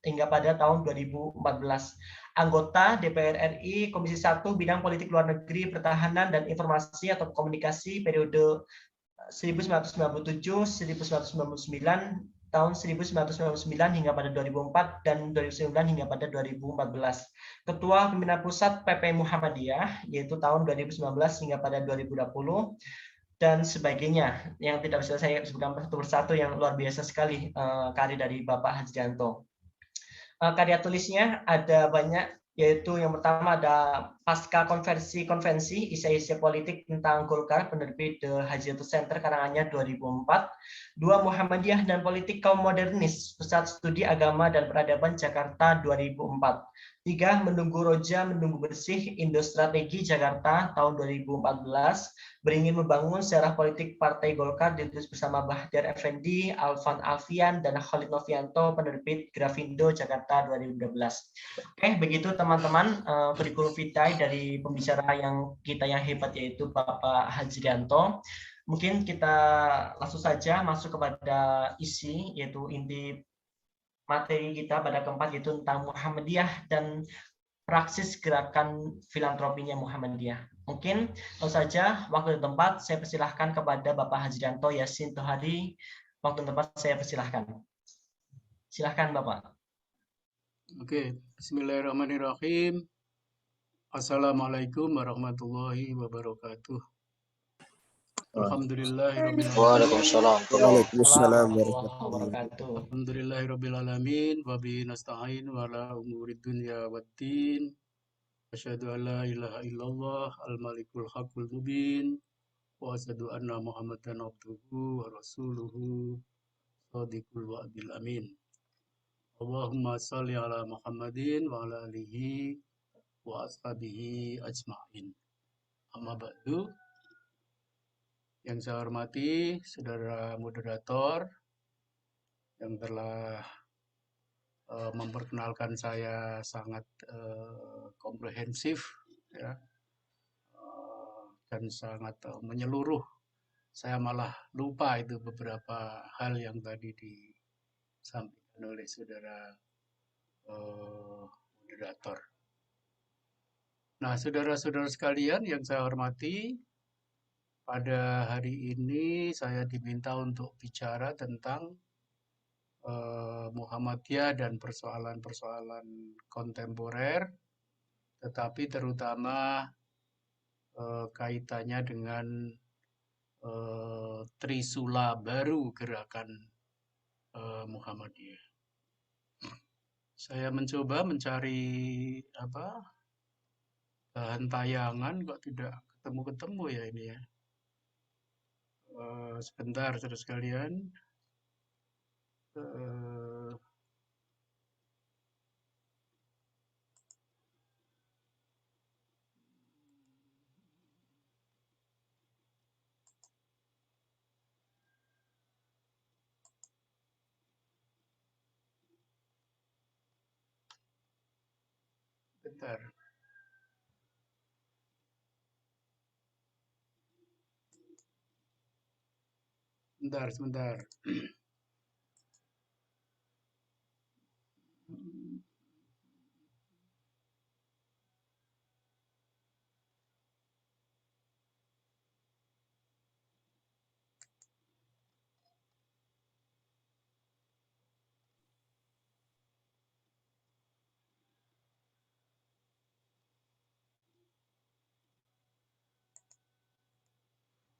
hingga pada tahun 2014. Anggota DPR RI Komisi 1 Bidang Politik Luar Negeri, Pertahanan, dan Informasi atau Komunikasi periode 1997-1999, tahun 1999 hingga pada 2004 dan 2009 hingga pada 2014. Ketua Pimpinan Pusat PP Muhammadiyah yaitu tahun 2019 hingga pada 2020 dan sebagainya, yang tidak bisa saya sebutkan satu persatu, yang luar biasa sekali karya dari Bapak Hajrianto. Karya tulisnya ada banyak, yaitu yang pertama ada Pasca Konvensi Isi-isi Politik tentang Golkar, penerbit The Hajrianto Center, karangannya 2004. 2. Muhammadiyah dan Politik Kaum Modernis, Pusat Studi Agama dan Peradaban Jakarta 2004. 3. Menunggu Roja Menunggu Bersih, Indo Strategi Jakarta tahun 2014. Beringin Membangun Sejarah Politik Partai Golkar, ditulis bersama Bahtiar Effendi, Alvan Alfian, dan Khalid Novianto, penerbit Grafindo Jakarta 2012. Oke, begitu teman-teman kurikulum vitae dari pembicara yang hebat, yaitu Bapak Hajrianto. Mungkin kita langsung saja masuk kepada isi, yaitu inti materi kita pada keempat, yaitu tentang Muhammadiyah dan praksis gerakan filantropinya Muhammadiyah. Mungkin langsung saja, waktu dan tempat saya persilahkan kepada Bapak Hajrianto Yassin Tohari. Waktu dan tempat saya persilahkan. Silahkan Bapak. Oke, bismillahirrahmanirrahim. Assalamualaikum warahmatullahi wabarakatuh. Waalaikumsalam warahmatullahi wabarakatuh. Alhamdulillahirabbil alamin wa bihi nasta'in wa ala umuri dunya waddin. Asyhadu an la ilaha illallah al-malikul haqqul mubin wa asyhadu anna Muhammadan abduhu wa rasuluhu shadiqul wa'dil amin. Allahumma shalli ala Muhammadin wa ala alihi wa ashabihi ajma'in. Amma ba'du. Yang saya hormati saudara moderator yang telah memperkenalkan saya sangat komprehensif, ya, dan sangat menyeluruh. Saya malah lupa itu beberapa hal yang tadi disampaikan oleh saudara moderator. Nah, saudara-saudara sekalian yang saya hormati, pada hari ini saya diminta untuk bicara tentang Muhammadiyah dan persoalan-persoalan kontemporer, tetapi terutama kaitannya dengan trisula baru gerakan Muhammadiyah. Saya mencoba mencari bahan tayangan, kok tidak ketemu-ketemu ya ini ya. Sebentar saudara sekalian. Bentar. sebentar.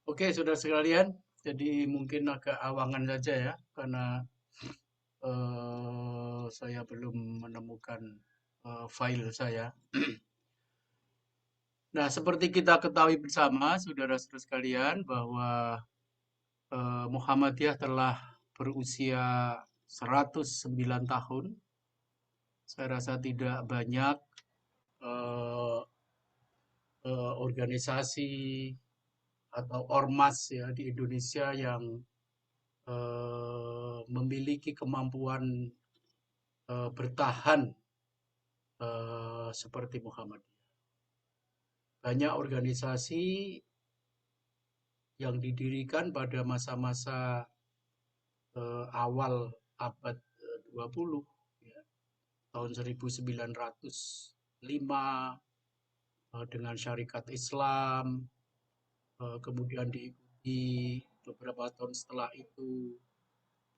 Oke, saudara sekalian, jadi mungkin agak awangan saja ya, karena saya belum menemukan file saya. Nah, seperti kita ketahui bersama, saudara-saudara sekalian, bahwa Muhammadiyah telah berusia 109 tahun. Saya rasa tidak banyak organisasi atau ormas ya di Indonesia yang memiliki kemampuan bertahan seperti Muhammadiyah. Banyak organisasi yang didirikan pada masa-masa awal abad 20, ya, tahun 1905 dengan Syarikat Islam, kemudian diikuti beberapa tahun setelah itu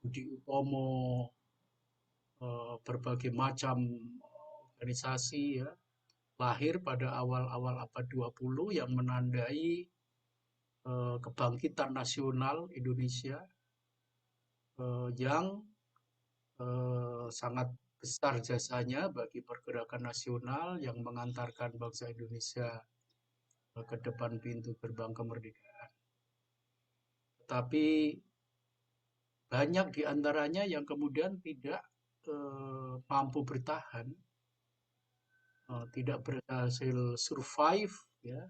Budi Utomo, berbagai macam organisasi ya, lahir pada awal-awal abad 20 yang menandai kebangkitan nasional Indonesia yang sangat besar jasanya bagi pergerakan nasional yang mengantarkan bangsa Indonesia ke depan pintu gerbang kemerdekaan. Tetapi banyak di antaranya yang kemudian tidak mampu bertahan, tidak berhasil survive, ya,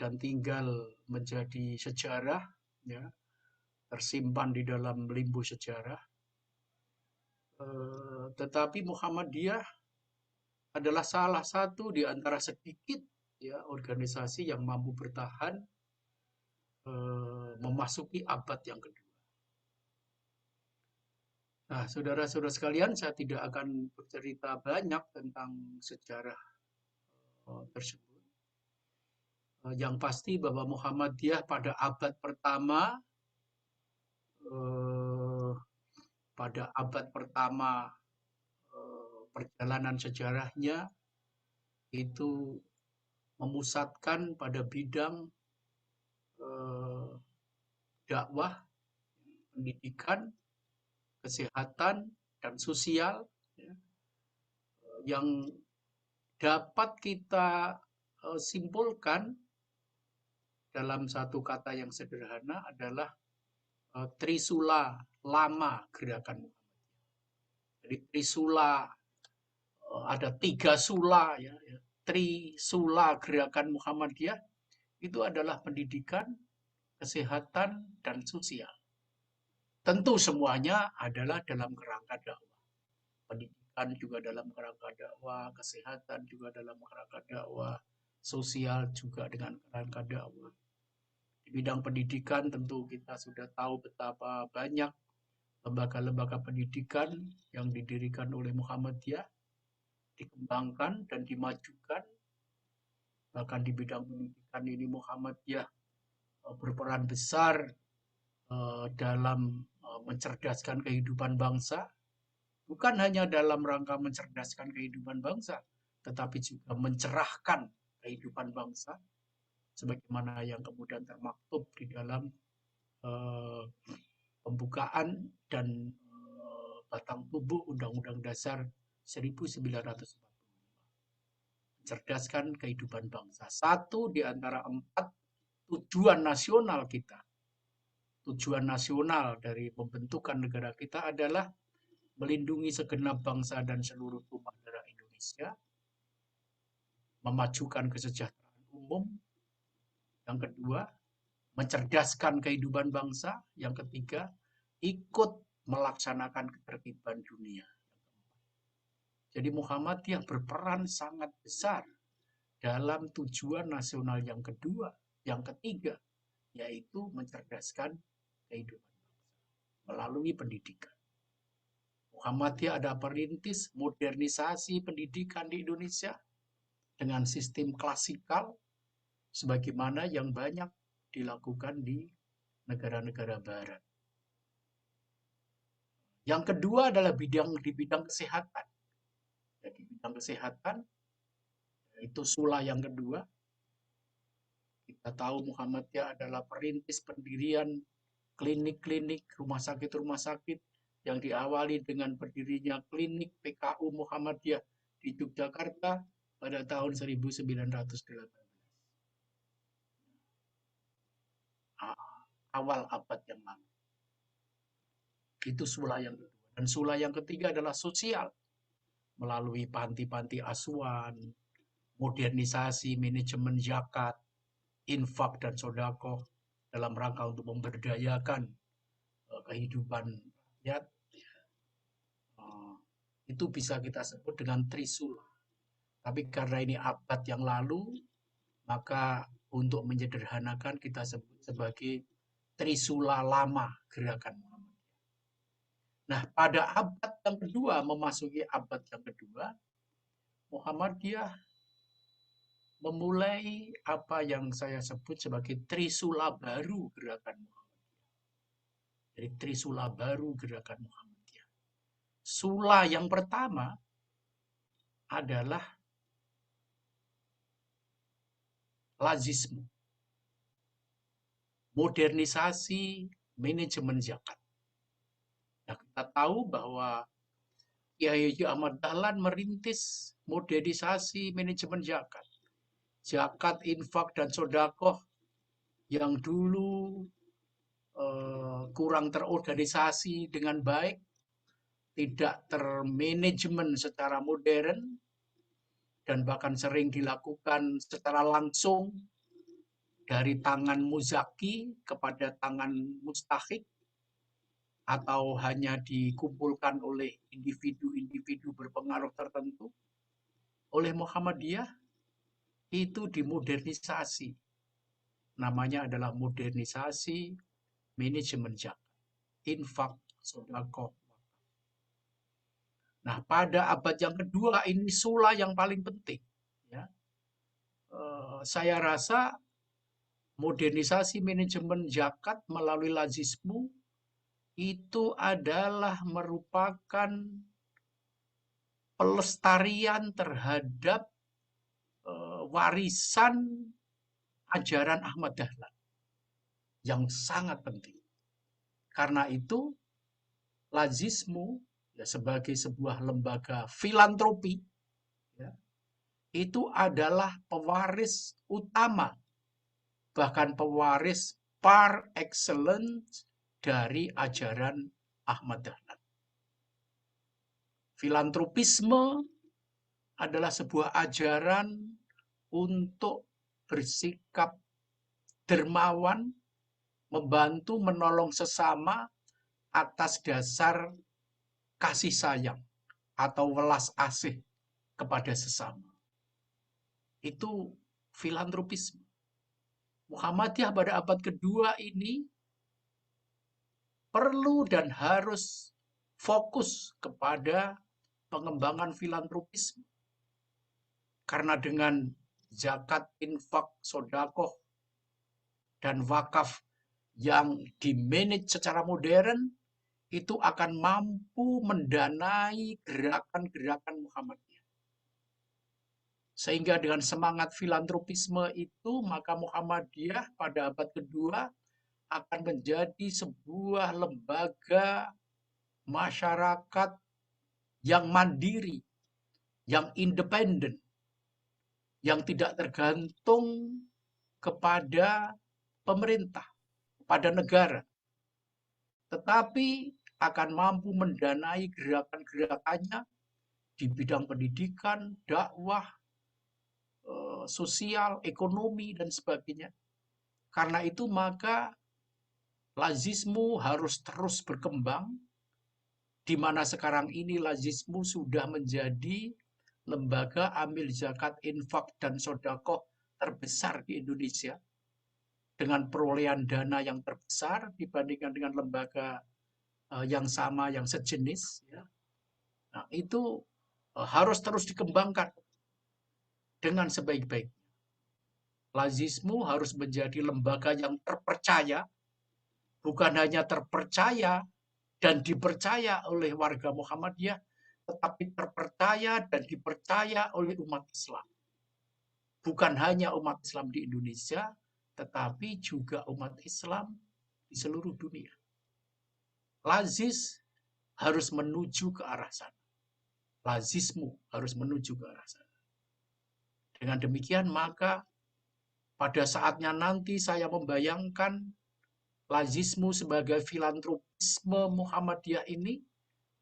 dan tinggal menjadi sejarah, ya, tersimpan di dalam limbo sejarah. Tetapi Muhammadiyah adalah salah satu di antara sedikit ya organisasi yang mampu bertahan memasuki abad yang kedua. Nah, saudara-saudara sekalian, saya tidak akan bercerita banyak tentang sejarah tersebut. Yang pasti bahwa Muhammadiyah pada abad pertama, perjalanan sejarahnya itu memusatkan pada bidang dakwah, pendidikan, kesehatan, dan sosial, ya, yang dapat kita simpulkan dalam satu kata yang sederhana adalah Trisula lama gerakan Muhammadiyah. Jadi Trisula, ada 3 sula, ya, Trisula gerakan Muhammadiyah itu adalah pendidikan, kesehatan, dan sosial. Tentu semuanya adalah dalam kerangka dakwah. Pendidikan juga dalam kerangka dakwah, kesehatan juga dalam kerangka dakwah, sosial juga dengan kerangka dakwah. Di bidang pendidikan tentu kita sudah tahu betapa banyak lembaga-lembaga pendidikan yang didirikan oleh Muhammadiyah, dikembangkan dan dimajukan. Bahkan di bidang pendidikan ini Muhammadiyah berperan besar dalam mencerdaskan kehidupan bangsa, bukan hanya dalam rangka mencerdaskan kehidupan bangsa, tetapi juga mencerahkan kehidupan bangsa, sebagaimana yang kemudian termaktub di dalam pembukaan dan batang tubuh Undang-Undang Dasar 1945. Mencerdaskan kehidupan bangsa. Satu di antara 4 tujuan nasional kita. Tujuan nasional dari pembentukan negara kita adalah melindungi segenap bangsa dan seluruh tumpah darah Indonesia, memajukan kesejahteraan umum, yang kedua, mencerdaskan kehidupan bangsa, yang ketiga, ikut melaksanakan ketertiban dunia. Jadi Muhammadiyah berperan sangat besar dalam tujuan nasional yang kedua, yang ketiga, yaitu mencerdaskan kehidupan melalui pendidikan. Muhammadiyah ada perintis modernisasi pendidikan di Indonesia dengan sistem klasikal sebagaimana yang banyak dilakukan di negara-negara barat. Yang kedua adalah di bidang kesehatan. Di bidang kesehatan, itu sula yang kedua. Kita tahu Muhammadiyah adalah perintis pendirian klinik-klinik, rumah sakit yang diawali dengan berdirinya klinik PKU Muhammadiyah di Yogyakarta pada tahun 1918. Awal abad yang lalu. Itu sula yang kedua. Dan sula yang ketiga adalah sosial. Melalui panti-panti asuhan, modernisasi manajemen zakat, infak dan sodako dalam rangka untuk memberdayakan kehidupan rakyat. Itu bisa kita sebut dengan trisula. Tapi karena ini abad yang lalu, maka untuk menyederhanakan kita sebut sebagai trisula lama gerakan Muhammadiyah. Nah, pada abad yang kedua, memasuki abad yang kedua, Muhammadiyah memulai apa yang saya sebut sebagai trisula baru gerakan Muhammadiyah. Jadi trisula baru gerakan Muhammadiyah. Sula yang pertama adalah lazisme. Modernisasi manajemen zakat. Nah, kita tahu bahwa Kiai Haji Ahmad Dahlan merintis modernisasi manajemen zakat. Zakat, infak, dan sodakoh yang dulu kurang terorganisasi dengan baik, tidak termanajemen secara modern, dan bahkan sering dilakukan secara langsung dari tangan muzaki kepada tangan mustahik, atau hanya dikumpulkan oleh individu-individu berpengaruh tertentu. Oleh Muhammadiyah, itu dimodernisasi. Namanya adalah modernisasi manajemen zakat, infak, sedekah. Nah, pada abad yang kedua ini sula yang paling penting. Ya. Saya rasa modernisasi manajemen zakat melalui lazisme itu adalah merupakan pelestarian terhadap warisan ajaran Ahmad Dahlan yang sangat penting. Karena itu lazisme ya, sebagai sebuah lembaga filantropi ya, itu adalah pewaris utama, bahkan pewaris par excellence dari ajaran Ahmad Dahlan. Filantropisme adalah sebuah ajaran untuk bersikap dermawan, membantu menolong sesama atas dasar kasih sayang atau welas asih kepada sesama. Itu filantropisme. Muhammadiyah pada abad kedua ini perlu dan harus fokus kepada pengembangan filantropisme. Karena dengan zakat, infak, sodakoh, dan wakaf yang dimanage secara modern, itu akan mampu mendanai gerakan-gerakan Muhammadiyah. Sehingga dengan semangat filantropisme itu, maka Muhammadiyah pada abad kedua akan menjadi sebuah lembaga masyarakat yang mandiri, yang independen, yang tidak tergantung kepada pemerintah, pada negara, tetapi akan mampu mendanai gerakan-gerakannya di bidang pendidikan, dakwah, sosial, ekonomi, dan sebagainya. Karena itu maka lazisme harus terus berkembang, di mana sekarang ini lazisme sudah menjadi lembaga amil zakat, infak, dan sodakoh terbesar di Indonesia. dengan perolehan dana yang terbesar dibandingkan dengan lembaga yang sama, yang sejenis. Ya. Nah, itu harus terus dikembangkan dengan sebaik-baiknya. Lazismu harus menjadi lembaga yang terpercaya, bukan hanya terpercaya dan dipercaya oleh warga Muhammadiyah, tetapi terpercaya dan dipercaya oleh umat Islam. Bukan hanya umat Islam di Indonesia, tetapi juga umat Islam di seluruh dunia. Lazis harus menuju ke arah sana. Lazismu harus menuju ke arah sana. Dengan demikian, maka pada saatnya nanti saya membayangkan lazismu sebagai filantropisme Muhammadiyah ini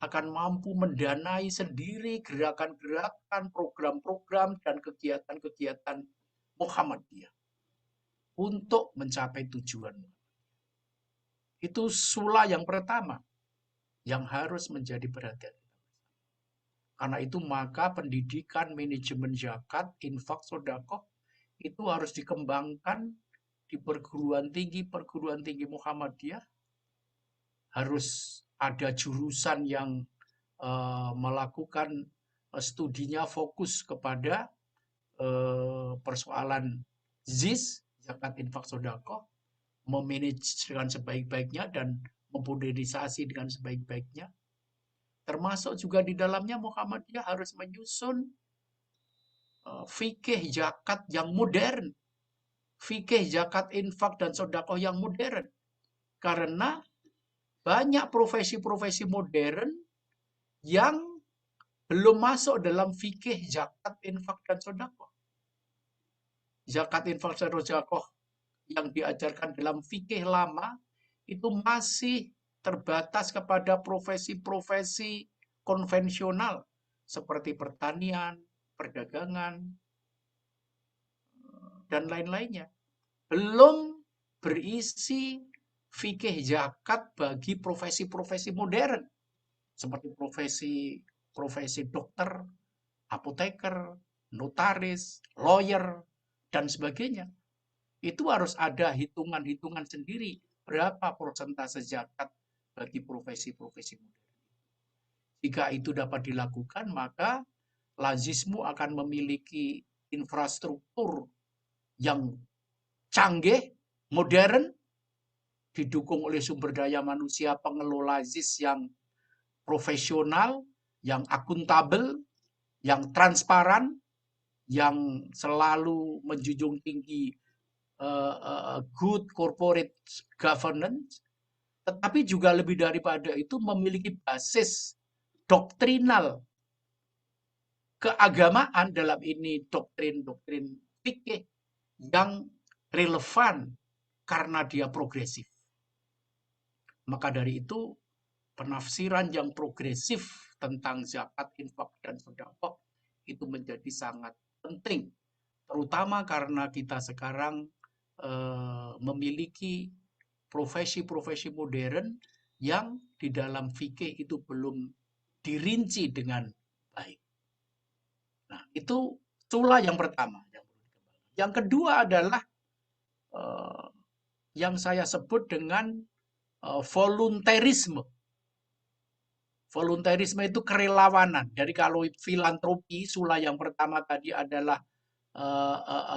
akan mampu mendanai sendiri gerakan-gerakan, program-program, dan kegiatan-kegiatan Muhammadiyah untuk mencapai tujuan. Itu sula yang pertama yang harus menjadi perhatian. Karena itu maka pendidikan manajemen zakat, infak, sedekah itu harus dikembangkan di perguruan tinggi Muhammadiyah. Harus ada jurusan yang melakukan studinya fokus kepada persoalan ZIS, zakat, infak, sedekah, memanage dengan sebaik-baiknya dan memmodernisasi dengan sebaik-baiknya. Termasuk juga di dalamnya Muhammadiyah harus menyusun fikih zakat yang modern, fikih zakat, infak, dan sedekah yang modern. Karena banyak profesi-profesi modern yang belum masuk dalam fikih zakat, infak, dan sedekah. Zakat, infak, dan sedekah yang diajarkan dalam fikih lama itu masih terbatas kepada profesi-profesi konvensional seperti pertanian, perdagangan, dan lain-lainnya. Belum berisi fikih zakat bagi profesi-profesi modern seperti profesi dokter, apoteker, notaris, lawyer, dan sebagainya. Itu harus ada hitungan-hitungan sendiri berapa persentase zakat bagi profesi-profesi modern. Jika itu dapat dilakukan, maka lazismu akan memiliki infrastruktur yang canggih, modern, didukung oleh sumber daya manusia pengelola ZIS yang profesional, yang akuntabel, yang transparan, yang selalu menjunjung tinggi good corporate governance, tetapi juga lebih daripada itu memiliki basis doktrinal keagamaan, dalam ini doktrin-doktrin fikih yang relevan karena dia progresif. Maka dari itu penafsiran yang progresif tentang zakat, infak, dan sedekah itu menjadi sangat penting, terutama karena kita sekarang memiliki profesi-profesi modern yang di dalam fikih itu belum dirinci dengan baik. Nah, itu sula yang pertama. Yang kedua adalah yang saya sebut dengan volunteerisme. Volunteerisme itu kerelawanan. Jadi kalau filantropi, sula yang pertama tadi adalah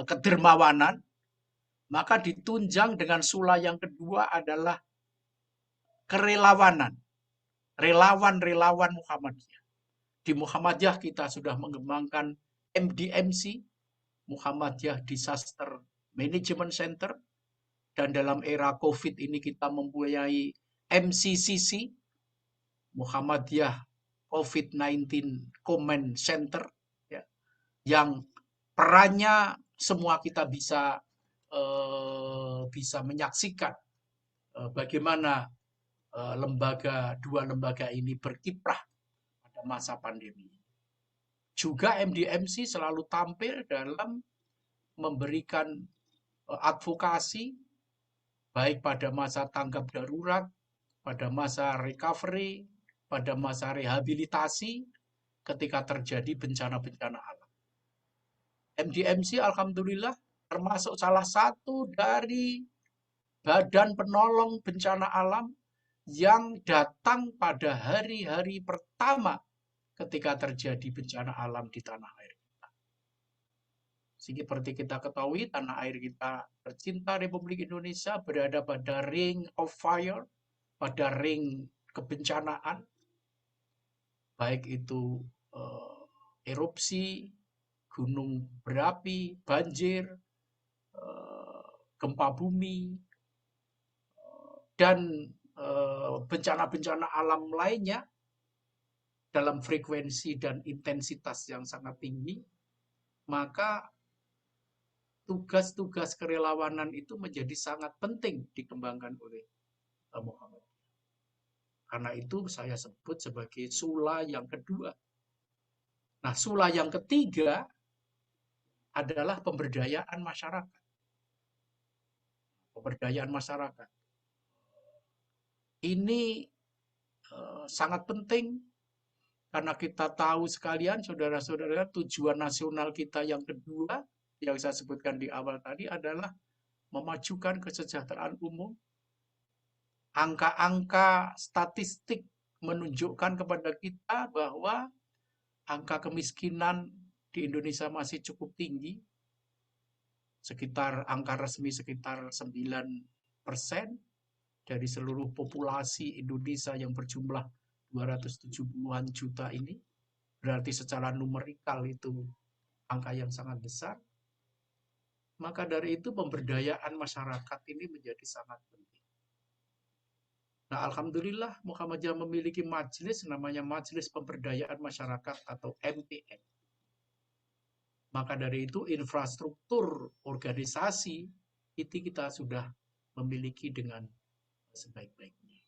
kedermawanan, maka ditunjang dengan sula yang kedua adalah kerelawanan. Relawan-relawan Muhammadiyah. Di Muhammadiyah kita sudah mengembangkan MDMC, Muhammadiyah Disaster Management Center, dan dalam era COVID ini kita mempunyai MCCC, Muhammadiyah COVID-19 Command Center, ya, yang perannya semua kita bisa menyaksikan bagaimana dua lembaga ini berkiprah pada masa pandemi. Juga MDMC selalu tampil dalam memberikan advokasi baik pada masa tanggap darurat, pada masa recovery, pada masa rehabilitasi ketika terjadi bencana-bencana alam. MDMC alhamdulillah termasuk salah satu dari badan penolong bencana alam yang datang pada hari-hari pertama ketika terjadi bencana alam di tanah air kita. Seperti kita ketahui, tanah air kita tercinta Republik Indonesia berada pada ring of fire, pada ring kebencanaan, baik itu erupsi, gunung berapi, banjir, gempa bumi, dan bencana-bencana alam lainnya dalam frekuensi dan intensitas yang sangat tinggi, maka tugas-tugas kerelawanan itu menjadi sangat penting dikembangkan oleh Muhammadiyah. Karena itu saya sebut sebagai sula yang kedua. Nah, sula yang ketiga adalah pemberdayaan masyarakat. Pemberdayaan masyarakat. Ini sangat penting karena kita tahu sekalian, saudara-saudara, tujuan nasional kita yang kedua yang saya sebutkan di awal tadi adalah memajukan kesejahteraan umum. Angka-angka statistik menunjukkan kepada kita bahwa angka kemiskinan di Indonesia masih cukup tinggi, sekitar angka resmi sekitar 9% dari seluruh populasi Indonesia yang berjumlah 270-an juta ini. Berarti secara numerikal itu angka yang sangat besar. Maka dari itu pemberdayaan masyarakat ini menjadi sangat penting. Nah, alhamdulillah Muhammadiyah memiliki majelis namanya Majelis Pemberdayaan Masyarakat atau MPM. Maka dari itu infrastruktur organisasi itu kita sudah memiliki dengan sebaik-baiknya.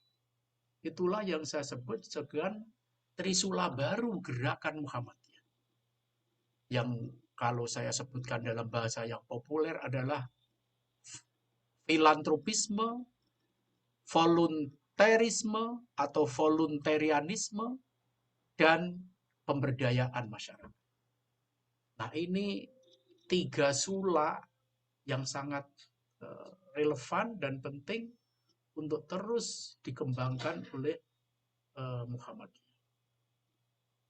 Itulah yang saya sebut sebagai trisula baru gerakan Muhammadiyah. Yang kalau saya sebutkan dalam bahasa yang populer adalah filantropisme, volunteerisme atau voluntarianisme, dan pemberdayaan masyarakat. Nah, ini 3 sula yang sangat relevan dan penting untuk terus dikembangkan oleh Muhammadiyah.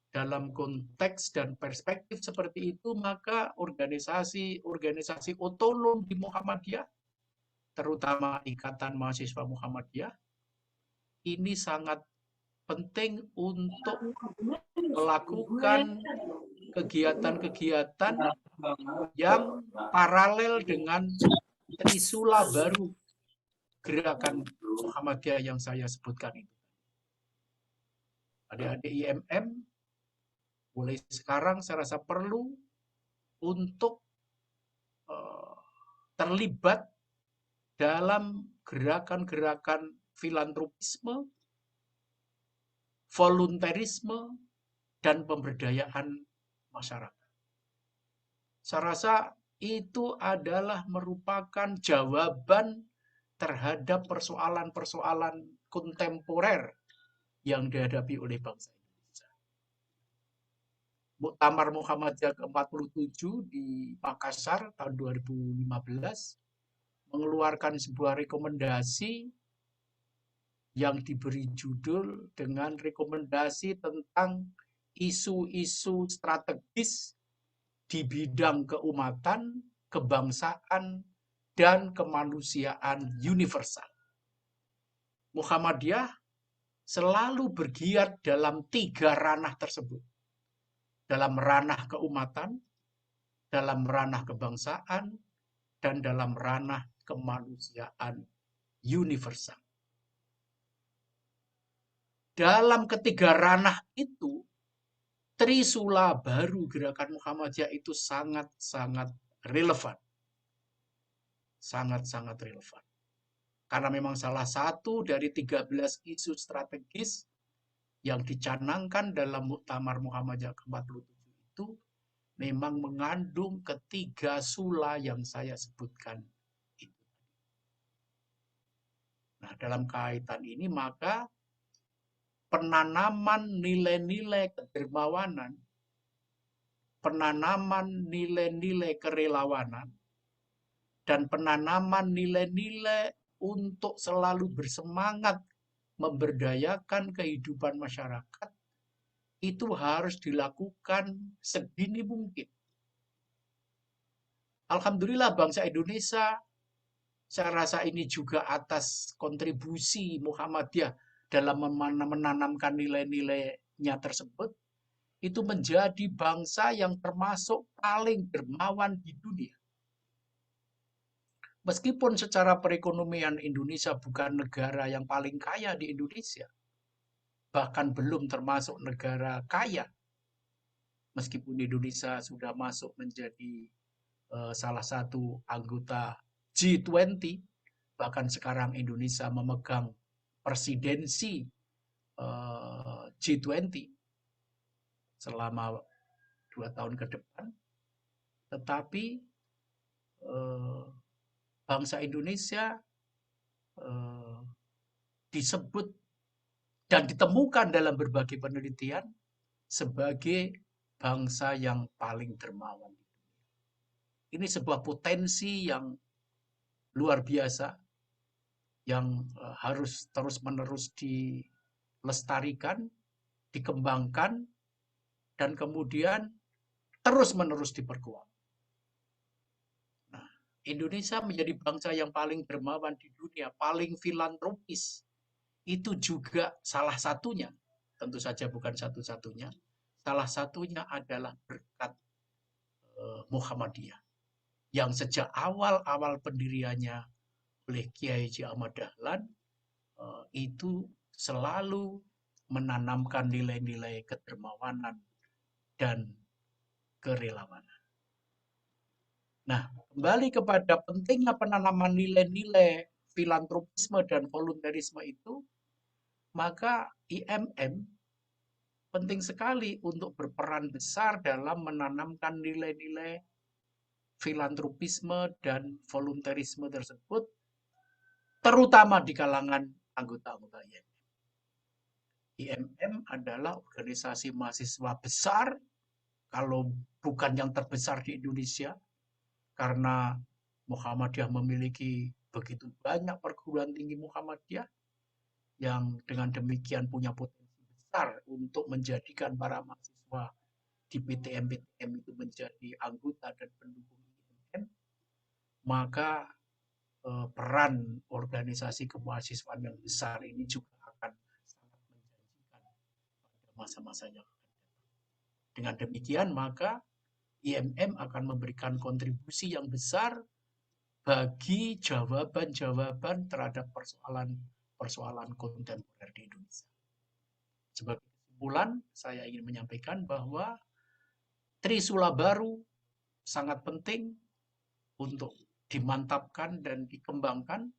Dalam konteks dan perspektif seperti itu, maka organisasi otonom di Muhammadiyah, terutama Ikatan Mahasiswa Muhammadiyah, ini sangat penting untuk melakukan kegiatan-kegiatan yang paralel dengan trisula baru gerakan Muhammadiyah yang saya sebutkan itu. Adik-adik IMM, mulai sekarang saya rasa perlu untuk terlibat dalam gerakan-gerakan filantropisme, volunteerisme, dan pemberdayaan masyarakat. Saya rasa itu adalah merupakan jawaban terhadap persoalan-persoalan kontemporer yang dihadapi oleh bangsa Indonesia. Muktamar Muhammadiyah ke-47 di Makassar tahun 2015 mengeluarkan sebuah rekomendasi yang diberi judul dengan rekomendasi tentang isu-isu strategis di bidang keumatan, kebangsaan, dan kemanusiaan universal. Muhammadiyah selalu bergiat dalam 3 ranah tersebut. Dalam ranah keumatan, dalam ranah kebangsaan, dan dalam ranah kemanusiaan universal. Dalam ketiga ranah itu, trisula baru gerakan Muhammadiyah itu sangat-sangat relevan. Sangat-sangat relevan. Karena memang salah satu dari 13 isu strategis yang dicanangkan dalam Muktamar Muhammadiyah ke-47 itu memang mengandung ketiga sula yang saya sebutkan itu. Nah, dalam kaitan ini maka penanaman nilai-nilai kedermawanan, penanaman nilai-nilai kerelawanan, dan penanaman nilai-nilai untuk selalu bersemangat memberdayakan kehidupan masyarakat itu harus dilakukan sedini mungkin. Alhamdulillah bangsa Indonesia, saya rasa ini juga atas kontribusi Muhammadiyah dalam menanamkan nilai-nilainya tersebut, itu menjadi bangsa yang termasuk paling dermawan di dunia. Meskipun secara perekonomian Indonesia bukan negara yang paling kaya di Indonesia, bahkan belum termasuk negara kaya, meskipun Indonesia sudah masuk menjadi salah satu anggota G20, bahkan sekarang Indonesia memegang presidensi G20 selama 2 tahun ke depan, tetapi bangsa Indonesia disebut dan ditemukan dalam berbagai penelitian sebagai bangsa yang paling dermawan. Ini sebuah potensi yang luar biasa yang harus terus-menerus dilestarikan, dikembangkan, dan kemudian terus-menerus diperkuat. Nah, Indonesia menjadi bangsa yang paling dermawan di dunia, paling filantropis. Itu juga salah satunya, tentu saja bukan satu-satunya, salah satunya adalah berkat Muhammadiyah yang sejak awal-awal pendiriannya oleh Kiai Haji Ahmad Dahlan itu selalu menanamkan nilai-nilai kedermawanan dan kerelawanan. Nah, kembali kepada pentingnya penanaman nilai-nilai filantropisme dan volunterisme itu, maka IMM penting sekali untuk berperan besar dalam menanamkan nilai-nilai filantropisme dan volunterisme tersebut, terutama di kalangan anggota-anggota IMM. IMM adalah organisasi mahasiswa besar, kalau bukan yang terbesar di Indonesia, karena Muhammadiyah memiliki begitu banyak perguruan tinggi Muhammadiyah yang dengan demikian punya potensi besar untuk menjadikan para mahasiswa di PTM-PTM itu menjadi anggota dan pendukung IMM, maka peran organisasi kemahasiswaan yang besar ini juga akan sangat menjanjikan pada masa-masanya. Dengan demikian, maka IMM akan memberikan kontribusi yang besar bagi jawaban-jawaban terhadap persoalan kontemporer di Indonesia. Sebagai kesimpulan, saya ingin menyampaikan bahwa Trisula baru sangat penting untuk dimantapkan dan dikembangkan,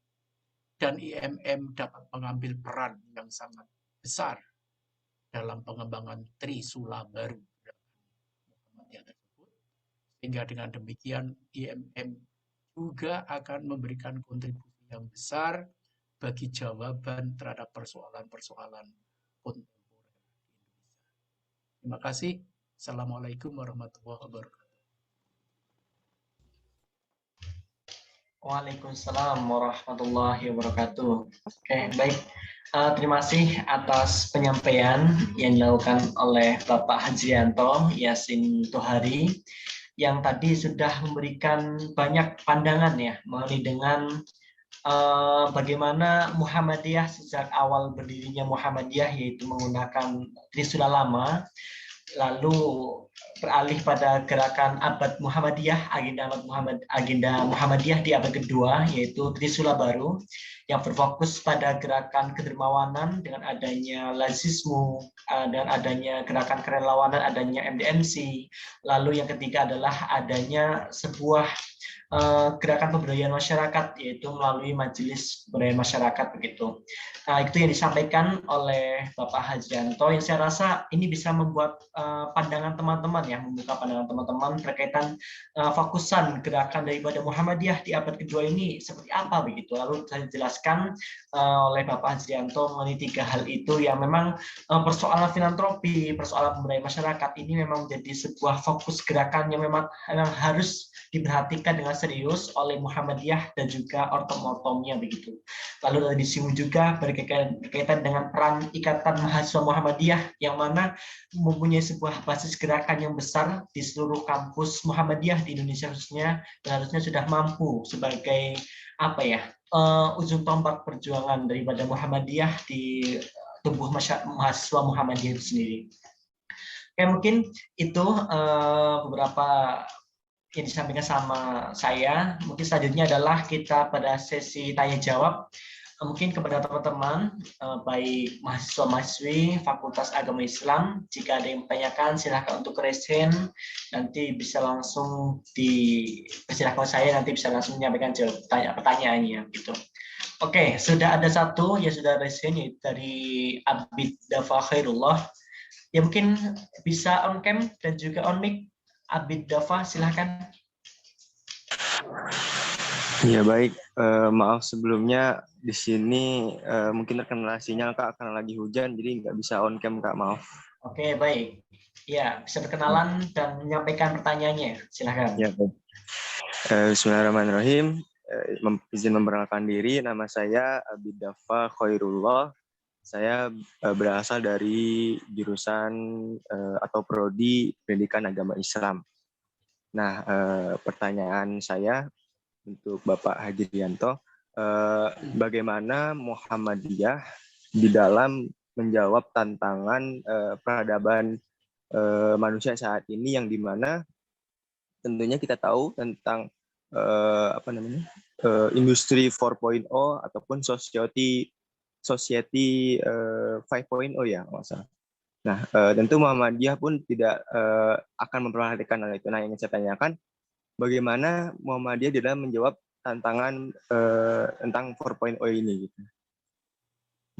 dan IMM dapat mengambil peran yang sangat besar dalam pengembangan Trisula baru tersebut, sehingga dengan demikian IMM juga akan memberikan kontribusi yang besar bagi jawaban terhadap persoalan-persoalan kontemporer di Indonesia. Terima kasih. Assalamualaikum warahmatullahi wabarakatuh. Waalaikumsalam warahmatullahi wabarakatuh. Oke, baik. Terima kasih atas penyampaian yang dilakukan oleh Bapak Hajrianto Yasin Tohari yang tadi sudah memberikan banyak pandangan ya mengenai dengan bagaimana Muhammadiyah sejak awal berdirinya Muhammadiyah, yaitu menggunakan Trisula lama, lalu beralih pada gerakan abad Muhammadiyah, agenda Muhammadiyah di abad kedua, yaitu Trisula baru yang berfokus pada gerakan kedermawanan dengan adanya lazismu, dan adanya gerakan kerelawanan, adanya MDMC. Lalu yang ketiga adalah adanya sebuah gerakan pemberdayaan masyarakat, yaitu melalui Majelis Pemberdayaan Masyarakat begitu. Nah, itu yang disampaikan oleh Bapak Hajrianto, yang saya rasa ini bisa membuat pandangan teman-teman ya, membuka pandangan teman-teman berkaitan fokusan gerakan daripada Muhammadiyah di abad kedua ini seperti apa begitu. Lalu saya jelaskan oleh Bapak Hajrianto mengenai 3 hal itu yang memang persoalan filantropi, persoalan pemberdayaan masyarakat ini memang menjadi sebuah fokus gerakan yang memang harus diperhatikan diperhatikan dengan serius oleh Muhammadiyah dan juga ortom-ortomnya begitu. Lalu disinggung juga berkaitan dengan peran Ikatan Mahasiswa Muhammadiyah yang mana mempunyai sebuah basis gerakan yang besar di seluruh kampus Muhammadiyah di Indonesia khususnya, dan harusnya sudah mampu sebagai ujung tombak perjuangan daripada Muhammadiyah di tubuh mahasiswa Muhammadiyah itu sendiri. Oke, mungkin itu beberapa yang disampaikan sama saya. Mungkin selanjutnya adalah kita pada sesi tanya jawab. Mungkin kepada teman-teman, baik mahasiswa-mahasiswi Fakultas Agama Islam, jika ada yang bertanyakan silahkan untuk raise hand, nanti bisa langsung dipersilahkan saya, nanti bisa langsung menyampaikan pertanyaannya gitu. Oke, sudah ada satu yang sudah raise hand, yaitu dari Abid Dafa Khairullah. Ya mungkin bisa on cam dan juga on mic. Abid Dafa, silahkan. Ya baik, maaf sebelumnya di sini mungkin terkendala sinyal Kak karena lagi hujan, jadi nggak bisa on cam Kak, maaf. Oke, baik. Ya, bisa berkenalan dan menyampaikan pertanyaannya, silahkan. Ya baik. Bismillahirrahmanirrahim. Izin memperkenalkan diri, nama saya Abid Dafa Khairullah. Saya berasal dari jurusan atau prodi Pendidikan Agama Islam. Nah, pertanyaan saya untuk Bapak Hajrianto, bagaimana Muhammadiyah di dalam menjawab tantangan peradaban manusia saat ini, yang dimana tentunya kita tahu tentang industri 4.0 ataupun society 5.0 ya, masalah. Nah, tentu Muhammadiyah pun tidak akan memperhatikan hal itu. Nah, yang saya tanyakan, bagaimana Muhammadiyah di dalam menjawab tantangan tentang 4.0 ini gitu.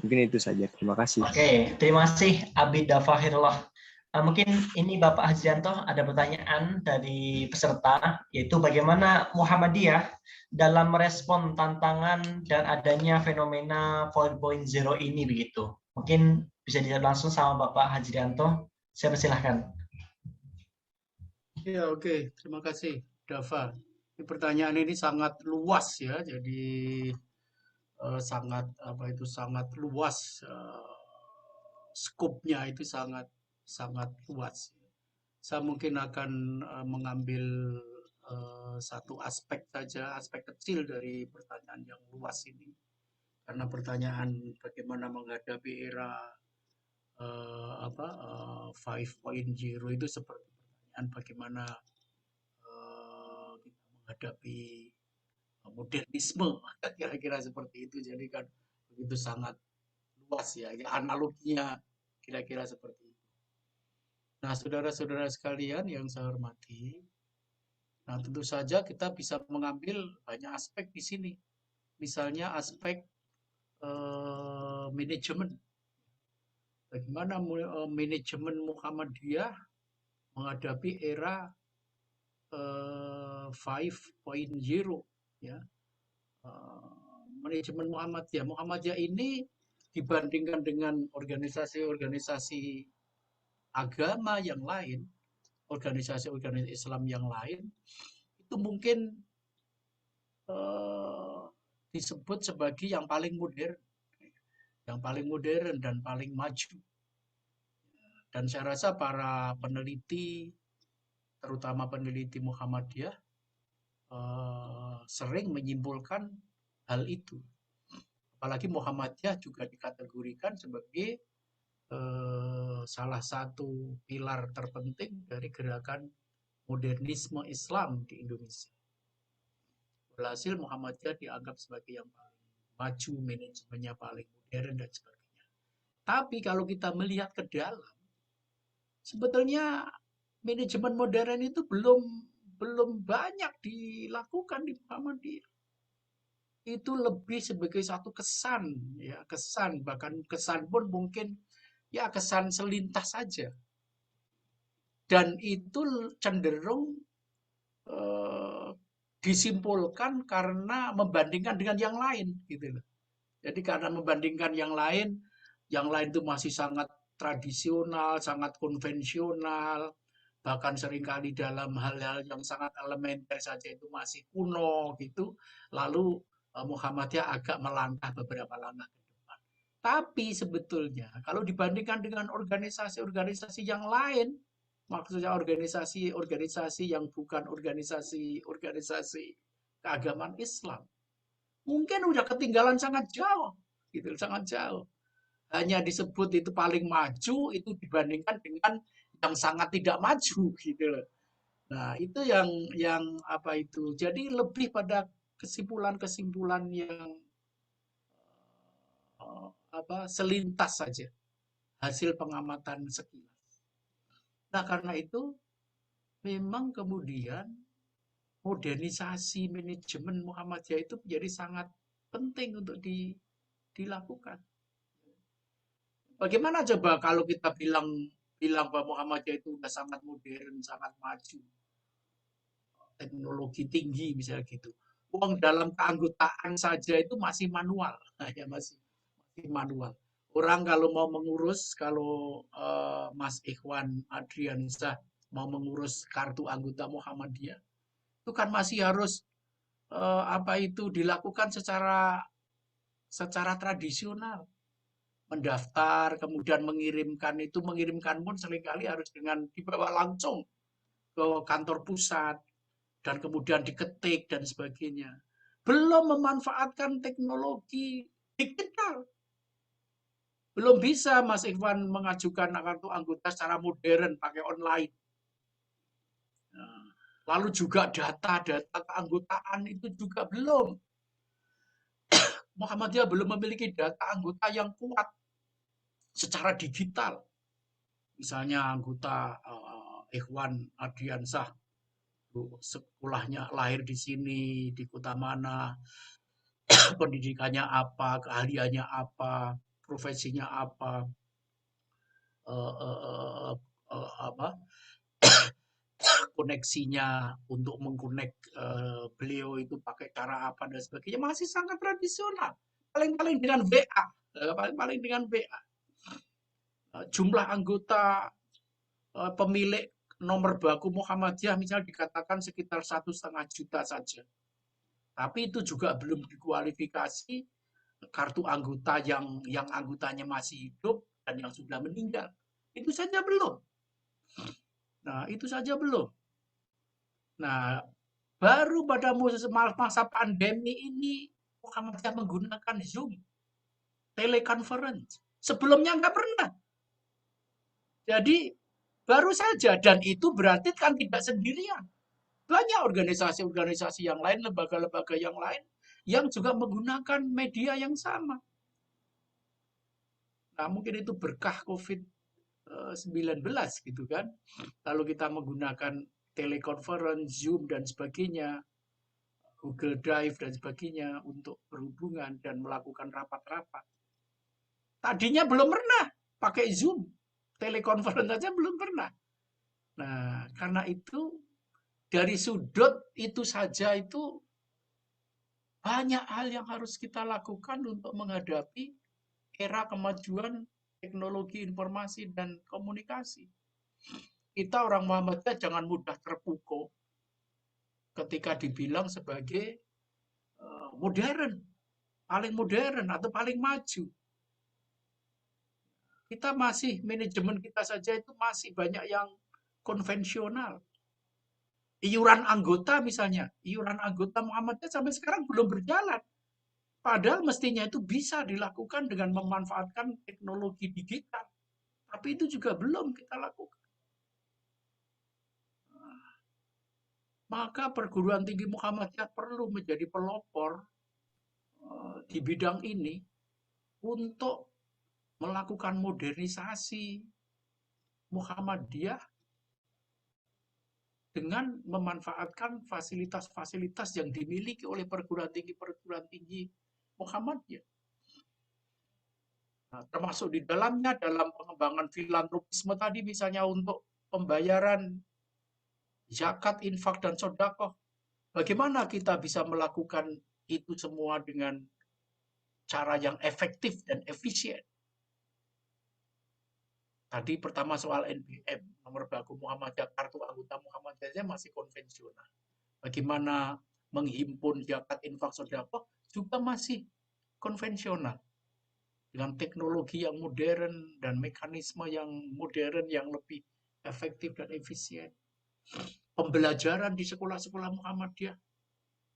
Mungkin itu saja. Terima kasih. Oke, terima kasih Abid Dafa Khairullah. Mungkin ini Bapak Hajrianto ada pertanyaan dari peserta, yaitu bagaimana Muhammadiyah dalam merespon tantangan dan adanya fenomena 4.0 ini begitu. Mungkin bisa dijawab langsung sama Bapak Hajrianto. Saya persilahkan. Ya, oke. Terima kasih, Dafa. Pertanyaan ini sangat luas ya, jadi sangat luas, skopnya itu sangat luas. Saya mungkin akan mengambil satu aspek saja, aspek kecil dari pertanyaan yang luas ini, karena pertanyaan bagaimana menghadapi era 5.0 itu seperti pertanyaan bagaimana kita menghadapi modernisme, kira-kira seperti itu. Jadi kan begitu sangat luas ya, analoginya kira-kira seperti itu. Nah, saudara-saudara sekalian yang saya hormati, nah tentu saja kita bisa mengambil banyak aspek di sini. Misalnya aspek manajemen. Bagaimana manajemen Muhammadiyah menghadapi era 5.0 ya. Manajemen Muhammadiyah ini dibandingkan dengan organisasi-organisasi agama yang lain, organisasi-organisasi Islam yang lain, itu mungkin disebut sebagai yang paling modern dan paling maju. Dan saya rasa para peneliti, terutama peneliti Muhammadiyah, sering menyimpulkan hal itu. Apalagi Muhammadiyah juga dikategorikan sebagai salah satu pilar terpenting dari gerakan modernisme Islam di Indonesia. Berhasil Muhammadiyah dianggap sebagai yang paling maju, manajemennya paling modern dan sebagainya. Tapi kalau kita melihat ke dalam, sebetulnya manajemen modern itu belum banyak dilakukan di Muhammadiyah. Itu lebih sebagai satu kesan, ya, bahkan kesan pun mungkin ya kesan selintas saja. Dan itu cenderung disimpulkan karena membandingkan dengan yang lain gitu loh. Jadi karena membandingkan yang lain itu masih sangat tradisional, sangat konvensional, bahkan seringkali dalam hal-hal yang sangat elementer saja itu masih kuno gitu. Lalu Muhammadiyah agak melangkah beberapa langkah ke depan. Tapi sebetulnya kalau dibandingkan dengan organisasi-organisasi yang lain, maksudnya organisasi-organisasi yang bukan organisasi keagamaan Islam, mungkin udah ketinggalan sangat jauh, gitu, sangat jauh. Hanya disebut itu paling maju itu dibandingkan dengan yang sangat tidak maju, gitu loh. Nah, itu yang apa itu. Jadi lebih pada kesimpulan-kesimpulan yang selintas saja, hasil pengamatan sekilas. Nah, karena itu memang kemudian modernisasi manajemen Muhammadiyah itu menjadi sangat penting untuk dilakukan. Bagaimana coba kalau kita bilang bahwa Muhammadiyah itu sudah sangat modern, sangat maju, teknologi tinggi misalnya gitu. Uang dalam keanggotaan saja itu masih manual, ya masih manual. Orang kalau mau mengurus, kalau Mas Ikhwan Adriansyah mau mengurus kartu anggota Muhammadiyah, itu kan masih harus dilakukan secara tradisional. Mendaftar, kemudian mengirimkan pun seringkali harus dibawa langsung ke kantor pusat dan kemudian diketik dan sebagainya. Belum memanfaatkan teknologi digital. Belum bisa Mas Ikhwan mengajukan kartu anggota secara modern pakai online. Lalu juga data keanggotaan itu juga belum. Muhammadiyah belum memiliki data anggota yang kuat secara digital. Misalnya anggota Ikhwan Adriansyah, sekolahnya lahir di sini, di kota mana, pendidikannya apa, keahliannya apa, profesinya apa, koneksinya untuk mengkonek beliau itu pakai cara apa dan sebagainya, masih sangat tradisional. Paling-paling dengan WA, paling-paling dengan WA. Jumlah anggota pemilik nomor baku Muhammadiyah misalnya dikatakan sekitar 1,5 juta saja. Tapi itu juga belum dikualifikasi kartu anggota yang anggotanya masih hidup dan yang sudah meninggal. Itu saja belum. Nah, itu saja belum. Nah, baru pada masa pandemi ini Muhammadiyah menggunakan Zoom, teleconference. Sebelumnya nggak pernah. Jadi baru saja, dan itu berarti kan tidak sendirian. Banyak organisasi-organisasi yang lain, lembaga-lembaga yang lain yang juga menggunakan media yang sama. Nah, mungkin itu berkah COVID-19 gitu kan. Lalu kita menggunakan teleconference, Zoom dan sebagainya, Google Drive dan sebagainya untuk berhubungan dan melakukan rapat-rapat. Tadinya belum pernah pakai Zoom, teleconference saja belum pernah. Nah, karena itu dari sudut itu saja itu banyak hal yang harus kita lakukan untuk menghadapi era kemajuan teknologi informasi dan komunikasi. Kita orang Muhammadiyah jangan mudah terpukau ketika dibilang sebagai modern, paling modern atau paling maju. Kita masih, manajemen kita saja itu masih banyak yang konvensional. Iuran anggota misalnya, iuran anggota Muhammadiyah sampai sekarang belum berjalan. Padahal mestinya itu bisa dilakukan dengan memanfaatkan teknologi digital. Tapi itu juga belum kita lakukan. Maka perguruan tinggi Muhammadiyah perlu menjadi pelopor di bidang ini untuk melakukan modernisasi Muhammadiyah dengan memanfaatkan fasilitas-fasilitas yang dimiliki oleh perguruan tinggi Muhammadiyah. Nah, termasuk di dalamnya dalam pengembangan filantropisme tadi misalnya untuk pembayaran zakat, infak, dan sedekah. Bagaimana kita bisa melakukan itu semua dengan cara yang efektif dan efisien? Tadi pertama soal NBM, nomor baku Muhammadiyah, kartu anggota Muhammadiyahnya masih konvensional. Bagaimana menghimpun zakat, infak, sedekah juga masih konvensional. Dengan teknologi yang modern dan mekanisme yang modern yang lebih efektif dan efisien. Pembelajaran di sekolah-sekolah Muhammadiyah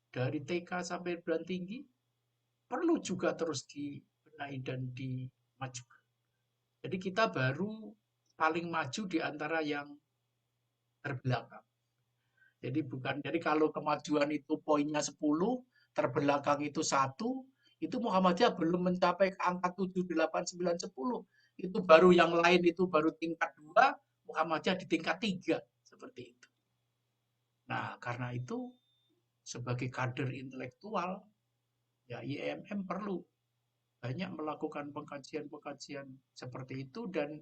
dari TK sampai perguruan tinggi perlu juga terus dibenahi dan dimajukan. Jadi kita baru paling maju di antara yang terbelakang. Jadi kalau kemajuan itu poinnya 10, terbelakang itu 1, itu Muhammadiyah belum mencapai ke angka 7, 8, 9, 10. Itu baru yang lain itu baru tingkat 2, Muhammadiyah di tingkat 3. Seperti itu. Nah, karena itu sebagai kader intelektual, ya IMM perlu banyak melakukan pengkajian-pengkajian seperti itu dan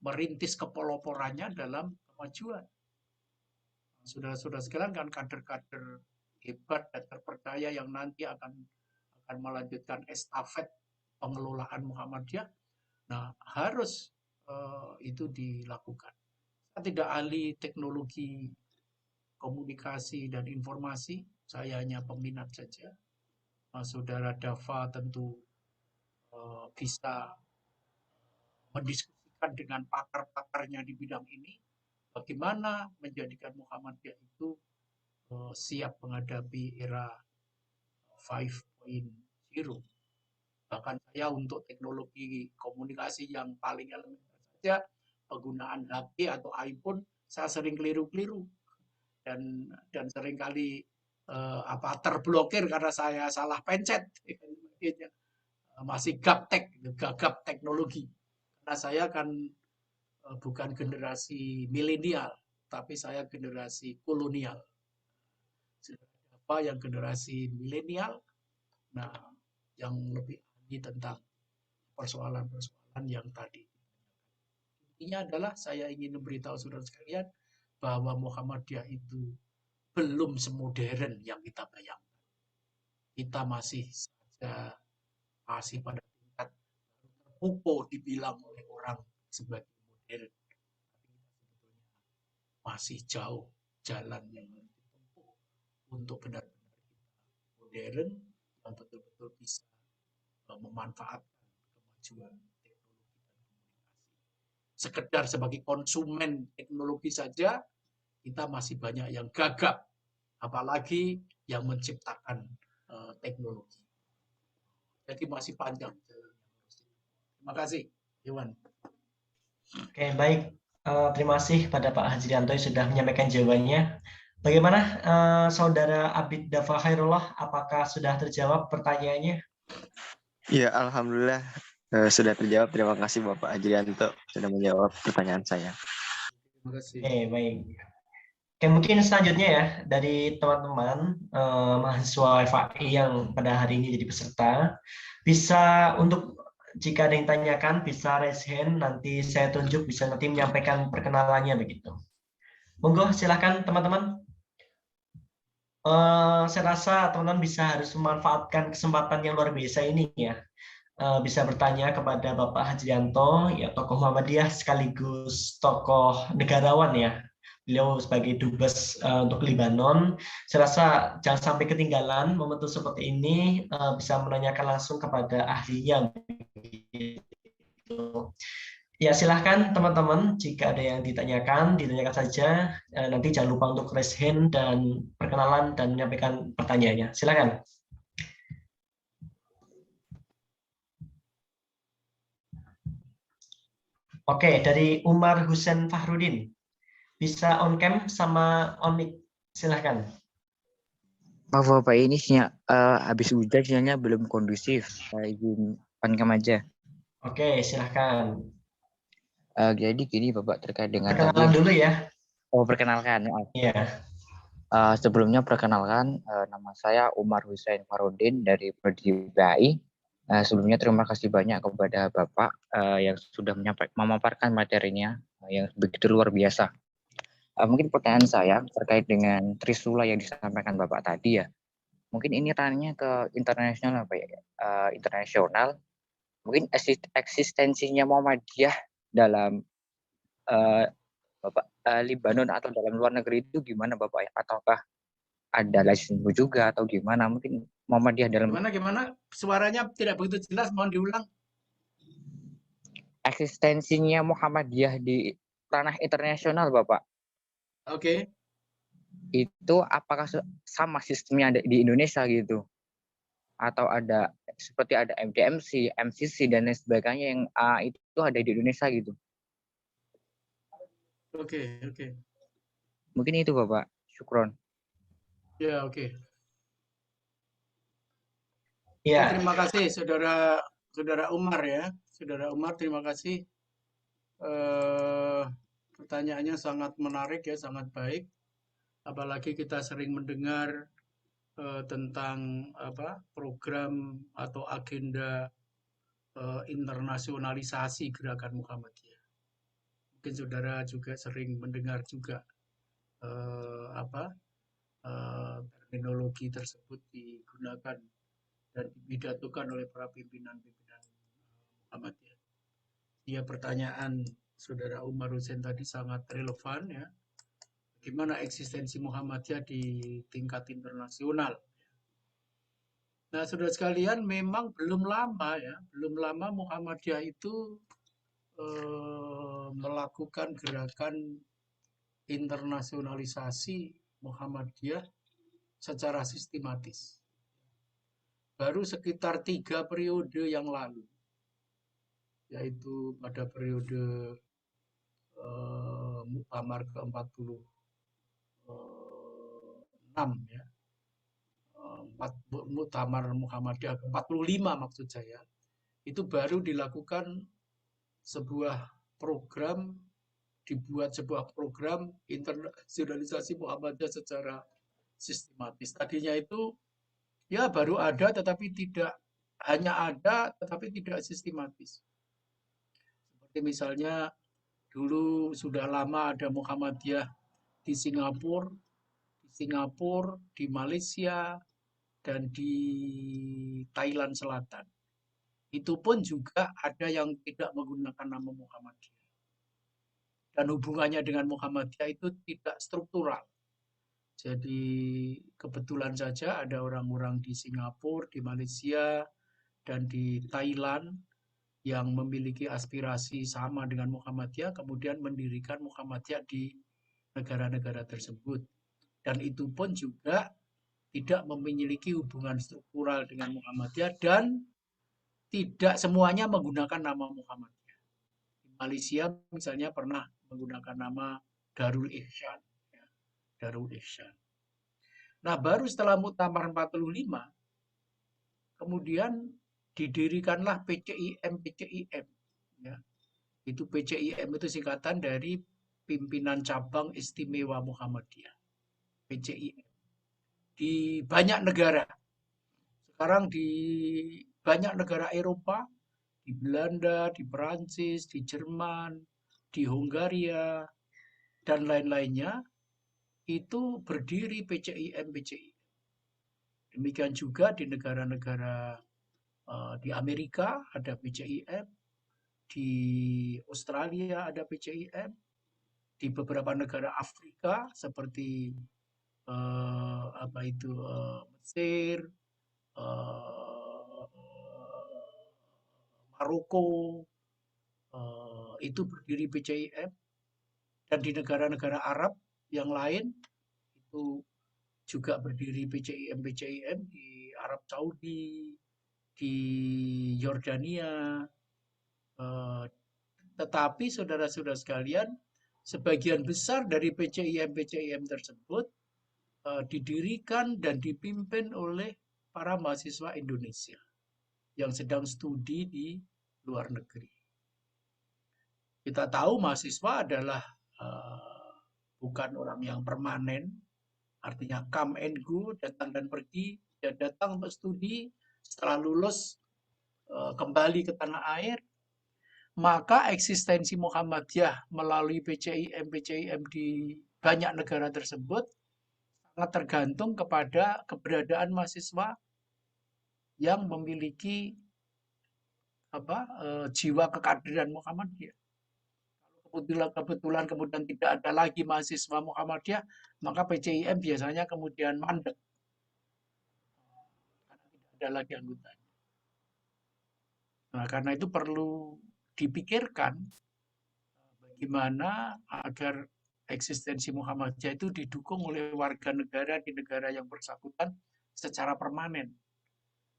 merintis kepeloporannya dalam kemajuan. Saudara-saudara sekalian kan kader-kader hebat dan terpercaya yang nanti akan melanjutkan estafet pengelolaan Muhammadiyah. Nah, harus itu dilakukan. Saya tidak ahli teknologi komunikasi dan informasi, saya hanya peminat saja. Saudara Dava tentu bisa mendiskusikan dengan pakar-pakarnya di bidang ini, bagaimana menjadikan Muhammadiyah itu siap menghadapi era 5.0. Bahkan saya untuk teknologi komunikasi yang paling elementer saja, penggunaan HP atau iPhone, saya sering keliru-keliru dan seringkali terblokir karena saya salah pencet. Masih gagap teknologi. Karena saya kan bukan generasi milenial, tapi saya generasi kolonial. Apa yang generasi milenial, nah yang lebih ahli tentang persoalan-persoalan yang tadi. Intinya adalah saya ingin memberitahu saudara sekalian bahwa Muhammadiyah itu belum semodern yang kita bayangkan. Kita masih pada tingkat terpukul dibilang oleh orang sebagai modern. Masih jauh jalan yang harus ditempuh untuk benar-benar modern yang betul-betul bisa memanfaatkan kemajuan teknologi dan komunikasi. Sekedar sebagai konsumen teknologi saja, kita masih banyak yang gagap, apalagi yang menciptakan teknologi. Jadi masih panjang. Terima kasih, Iwan. Oke, baik. Terima kasih pada Pak Hajrianto yang sudah menyampaikan jawabannya. Bagaimana Saudara Abid Dava Khairullah, apakah sudah terjawab pertanyaannya? Ya, alhamdulillah sudah terjawab. Terima kasih Bapak Hajrianto sudah menjawab pertanyaan saya. Terima kasih. Oke, baik. Oke, mungkin selanjutnya ya dari teman-teman mahasiswa FAI yang pada hari ini jadi peserta, bisa untuk jika ada yang tanyakan bisa raise hand, nanti saya tunjuk, bisa nanti menyampaikan perkenalannya begitu. Monggo silahkan teman-teman. Saya rasa teman-teman bisa harus memanfaatkan kesempatan yang luar biasa ini ya. Bisa bertanya kepada Bapak Hajrianto, ya tokoh Muhammadiyah sekaligus tokoh negarawan ya. Beliau sebagai dubes untuk Libanon. Saya rasa jangan sampai ketinggalan momentum seperti ini, bisa menanyakan langsung kepada ahlinya. Ya silahkan teman-teman, jika ada yang ditanyakan saja. Nanti jangan lupa untuk raise hand dan perkenalan dan menyampaikan pertanyaannya. Silakan. Oke, dari Umar Husen Fahrudin. Bisa on cam sama on mic. Silahkan. Maaf Bapak, ini habis hujan sinyalnya belum kondusif. Saya izin on cam aja. Oke, silahkan. Jadi gini Bapak, terkait dengan perkenalan tadi. Dulu ya. Oh, perkenalkan. Iya. Sebelumnya perkenalkan, nama saya Umar Husain Farudin dari Prodi BAI. Sebelumnya terima kasih banyak kepada Bapak yang sudah memaparkan materinya yang begitu luar biasa. Mungkin pertanyaan saya terkait dengan Trisula yang disampaikan Bapak tadi ya. Mungkin ini ranahnya ke internasional Pak ya. Internasional. mungkin eksistensinya Muhammadiyah dalam Libanon atau dalam luar negeri itu gimana Bapak ya? Ataukah ada laismu juga atau gimana? Mungkin Muhammadiyah dalam Gimana? Suaranya tidak begitu jelas, mohon diulang. eksistensinya Muhammadiyah di ranah internasional Bapak. Oke. Itu apakah sama sistemnya ada di Indonesia gitu? Atau ada seperti ada MDMC, MCC dan lain sebagainya yang itu ada di Indonesia gitu? Oke. Mungkin itu Bapak. Syukron. Ya, oke. Ya, Terima kasih Saudara Umar ya. Saudara Umar, terima kasih. Pertanyaannya sangat menarik ya, sangat baik. Apalagi kita sering mendengar tentang program atau agenda internasionalisasi gerakan Muhammadiyah. Mungkin saudara juga sering mendengar juga terminologi tersebut digunakan dan dipidatokan oleh para pimpinan-pimpinan Muhammadiyah. Ya, pertanyaan saudara Umar Hussein tadi sangat relevan ya. Gimana eksistensi Muhammadiyah di tingkat internasional? Nah, saudara sekalian, memang belum lama Muhammadiyah itu melakukan gerakan internasionalisasi Muhammadiyah secara sistematis. Baru sekitar 3 periode yang lalu, yaitu pada periode Muktamar ke-46 ya. Muktamar Muhammadiyah ke-45 maksud saya, itu baru dilakukan dibuat sebuah program internasionalisasi Muhammadiyah secara sistematis. Tadinya itu ya baru ada tetapi tidak sistematis. Seperti misalnya dulu sudah lama ada Muhammadiyah di Singapura, di Malaysia, dan di Thailand Selatan. Itu pun juga ada yang tidak menggunakan nama Muhammadiyah. Dan hubungannya dengan Muhammadiyah itu tidak struktural. Jadi kebetulan saja ada orang-orang di Singapura, di Malaysia, dan di Thailand yang memiliki aspirasi sama dengan Muhammadiyah, kemudian mendirikan Muhammadiyah di negara-negara tersebut. Dan itu pun juga tidak memiliki hubungan struktural dengan Muhammadiyah dan tidak semuanya menggunakan nama Muhammadiyah. Di Malaysia misalnya pernah menggunakan nama Darul Ihsan. Ya, Darul Ihsan. Nah, baru setelah Muktamar 45, kemudian didirikanlah PCIM. Ya. Itu PCIM itu singkatan dari Pimpinan Cabang Istimewa Muhammadiyah. PCIM. Di banyak negara. Sekarang di banyak negara Eropa, di Belanda, di Perancis, di Jerman, di Hungaria, dan lain-lainnya, itu berdiri PCIM. Demikian juga di negara-negara di Amerika ada PCIM, di Australia ada PCIM, di beberapa negara Afrika seperti Mesir, Maroko, itu berdiri PCIM, dan di negara-negara Arab yang lain itu juga berdiri PCIM di Arab Saudi, di Yordania. Tetapi saudara-saudara sekalian, sebagian besar dari PCIM tersebut didirikan dan dipimpin oleh para mahasiswa Indonesia yang sedang studi di luar negeri. Kita tahu mahasiswa adalah bukan orang yang permanen, artinya come and go, datang dan pergi. Dia datang untuk studi, setelah lulus kembali ke tanah air. Maka eksistensi Muhammadiyah melalui PCIM di banyak negara tersebut sangat tergantung kepada keberadaan mahasiswa yang memiliki jiwa kekaderan Muhammadiyah. Kebetulan kemudian tidak ada lagi mahasiswa Muhammadiyah, maka PCIM biasanya kemudian mandek karena tidak ada lagi anggotanya. Nah, karena itu perlu dipikirkan bagaimana agar eksistensi Muhammadiyah itu didukung oleh warga negara di negara yang bersangkutan secara permanen.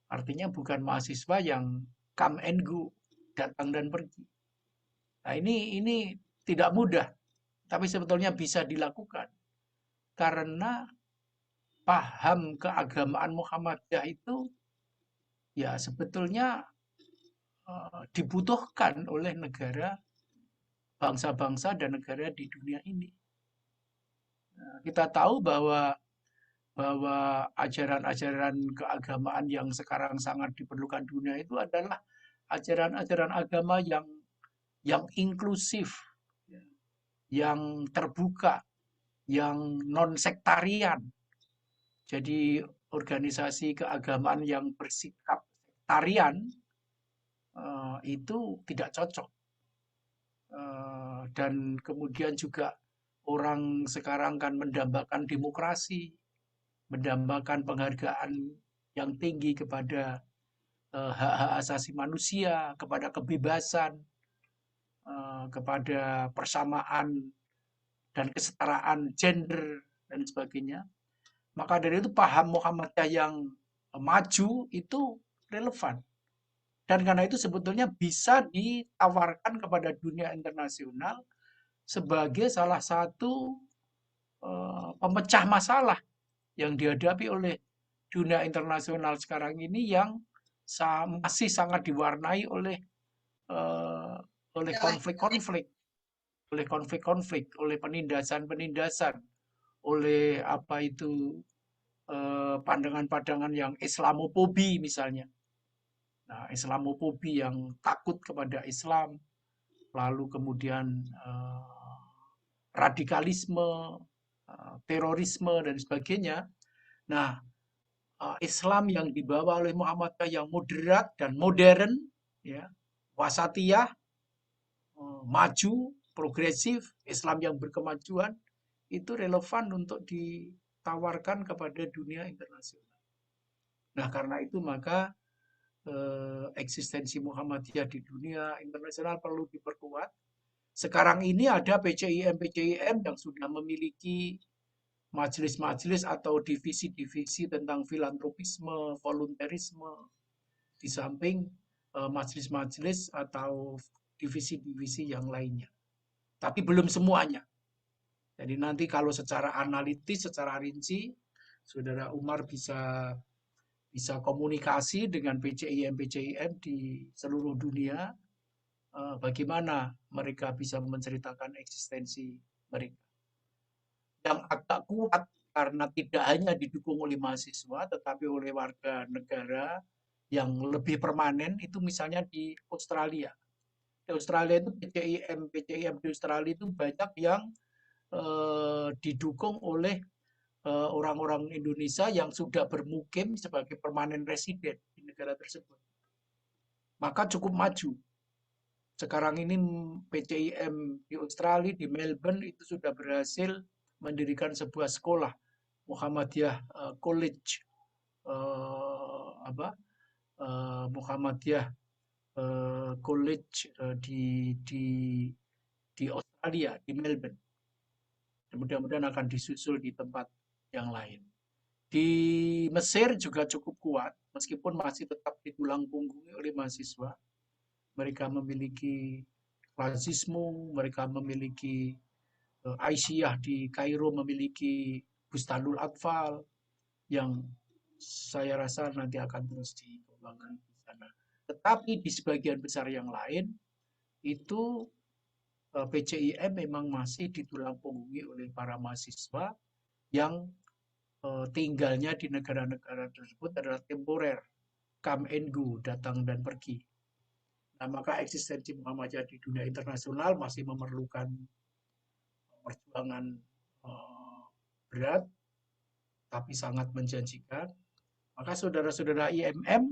Artinya bukan mahasiswa yang come and go, datang dan pergi. Nah, ini tidak mudah, tapi sebetulnya bisa dilakukan karena paham keagamaan Muhammadiyah itu ya sebetulnya dibutuhkan oleh negara, bangsa-bangsa dan negara di dunia ini. Nah, kita tahu bahwa ajaran-ajaran keagamaan yang sekarang sangat diperlukan dunia itu adalah ajaran-ajaran agama yang inklusif, yang terbuka, yang non-sektarian. Jadi organisasi keagamaan yang bersikap sektarian itu tidak cocok. Dan kemudian juga orang sekarang kan mendambakan demokrasi, mendambakan penghargaan yang tinggi kepada hak-hak asasi manusia, kepada kebebasan, kepada persamaan dan kesetaraan gender dan sebagainya. Maka dari itu paham Muhammadiyah yang maju itu relevan. Dan karena itu sebetulnya bisa ditawarkan kepada dunia internasional sebagai salah satu pemecah masalah yang dihadapi oleh dunia internasional sekarang ini yang masih sangat diwarnai oleh konflik-konflik, oleh penindasan-penindasan, oleh pandangan-pandangan yang Islamofobi misalnya. Nah, Islamofobi yang takut kepada Islam, lalu kemudian radikalisme, terorisme dan sebagainya. Nah, Islam yang dibawa oleh Muhammadiyah yang moderat dan modern, ya, wasatiyah, maju, progresif, Islam yang berkemajuan, itu relevan untuk ditawarkan kepada dunia internasional. Nah, karena itu maka eksistensi Muhammadiyah di dunia internasional perlu diperkuat. Sekarang ini ada PCIM yang sudah memiliki majelis-majelis atau divisi-divisi tentang filantropisme, volunterisme, di samping majelis-majelis atau divisi-divisi yang lainnya. Tapi belum semuanya. Jadi nanti kalau secara analitis, secara rinci, Saudara Umar bisa komunikasi dengan PCIM di seluruh dunia, bagaimana mereka bisa menceritakan eksistensi mereka. Yang agak kuat karena tidak hanya didukung oleh mahasiswa, tetapi oleh warga negara yang lebih permanen, itu misalnya di Australia. Di Australia itu PCIM di Australia itu banyak yang didukung oleh orang-orang Indonesia yang sudah bermukim sebagai permanen resident di negara tersebut. Maka cukup maju. Sekarang ini PCIM di Australia, di Melbourne, itu sudah berhasil mendirikan sebuah sekolah Muhammadiyah College, Muhammadiyah College di Australia, di Melbourne. Mudah-mudahan akan disusul di tempat yang lain. Di Mesir juga cukup kuat, meskipun masih tetap ditulang punggungi oleh mahasiswa. Mereka memiliki Lazismu, mereka memiliki Aisyah di Kairo, memiliki Bustanul Atfal, yang saya rasa nanti akan terus dikembangkan di sana. Tetapi di sebagian besar yang lain, itu PCIM memang masih ditulang punggungi oleh para mahasiswa yang tinggalnya di negara-negara tersebut adalah temporer, come and go, datang dan pergi. Nah, maka eksistensi Muhammadiyah di dunia internasional masih memerlukan perjuangan berat, tapi sangat menjanjikan. Maka saudara-saudara IMM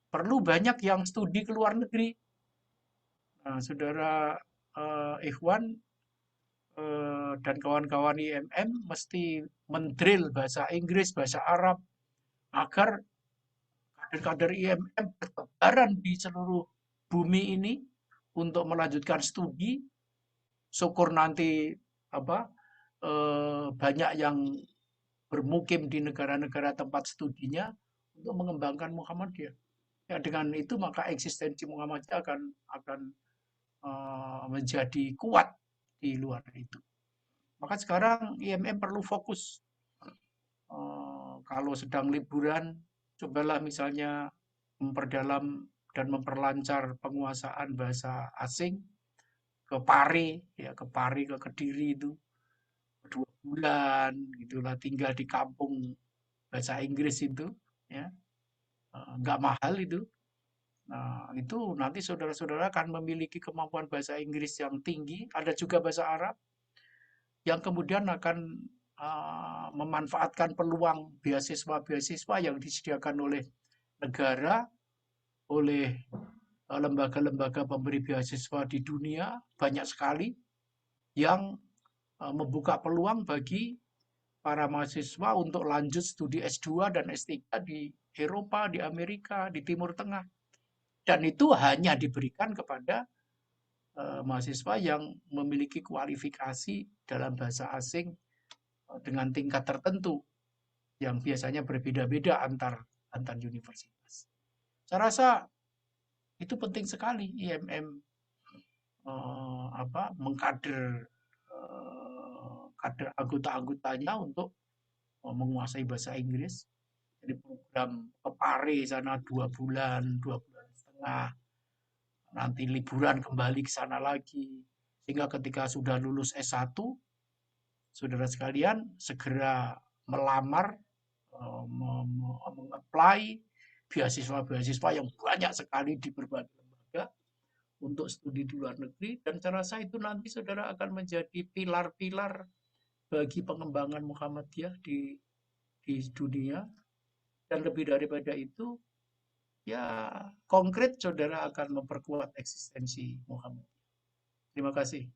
perlu banyak yang studi ke luar negeri. Nah, saudara Ikhwan dan kawan-kawan IMM mesti mendrill bahasa Inggris, bahasa Arab, agar kader-kader IMM bertebaran di seluruh bumi ini untuk melanjutkan studi. Syukur nanti banyak yang bermukim di negara-negara tempat studinya untuk mengembangkan Muhammadiyah. Ya, dengan itu maka eksistensi Muhammadiyah akan menjadi kuat di luar itu. Maka sekarang IMM perlu fokus. Kalau sedang liburan, cobalah misalnya memperdalam dan memperlancar penguasaan bahasa asing ke Pare, ya ke Pare, ke Kediri itu 2 bulan gitulah, tinggal di kampung bahasa Inggris itu, ya nggak mahal itu. Nah, itu nanti saudara-saudara akan memiliki kemampuan bahasa Inggris yang tinggi, ada juga bahasa Arab, yang kemudian akan memanfaatkan peluang beasiswa-beasiswa yang disediakan oleh negara, oleh lembaga-lembaga pemberi beasiswa di dunia, banyak sekali, yang membuka peluang bagi para mahasiswa untuk lanjut studi S2 dan S3 di Eropa, di Amerika, di Timur Tengah. Dan itu hanya diberikan kepada mahasiswa yang memiliki kualifikasi dalam bahasa asing dengan tingkat tertentu yang biasanya berbeda-beda antar universitas. Saya rasa itu penting sekali IMM mengkader kader anggota-anggotanya untuk menguasai bahasa Inggris. Jadi program ke Pare sana 2 bulan, 2 bulan setengah. Nanti liburan kembali ke sana lagi. Sehingga ketika sudah lulus S1, saudara sekalian segera melamar, mengapply beasiswa-beasiswa yang banyak sekali di berbagai lembaga untuk studi di luar negeri. Dan saya rasa itu nanti saudara akan menjadi pilar-pilar bagi pengembangan Muhammadiyah di dunia. Dan lebih daripada itu, ya konkret saudara akan memperkuat eksistensi Muhammadiyah. Terima kasih.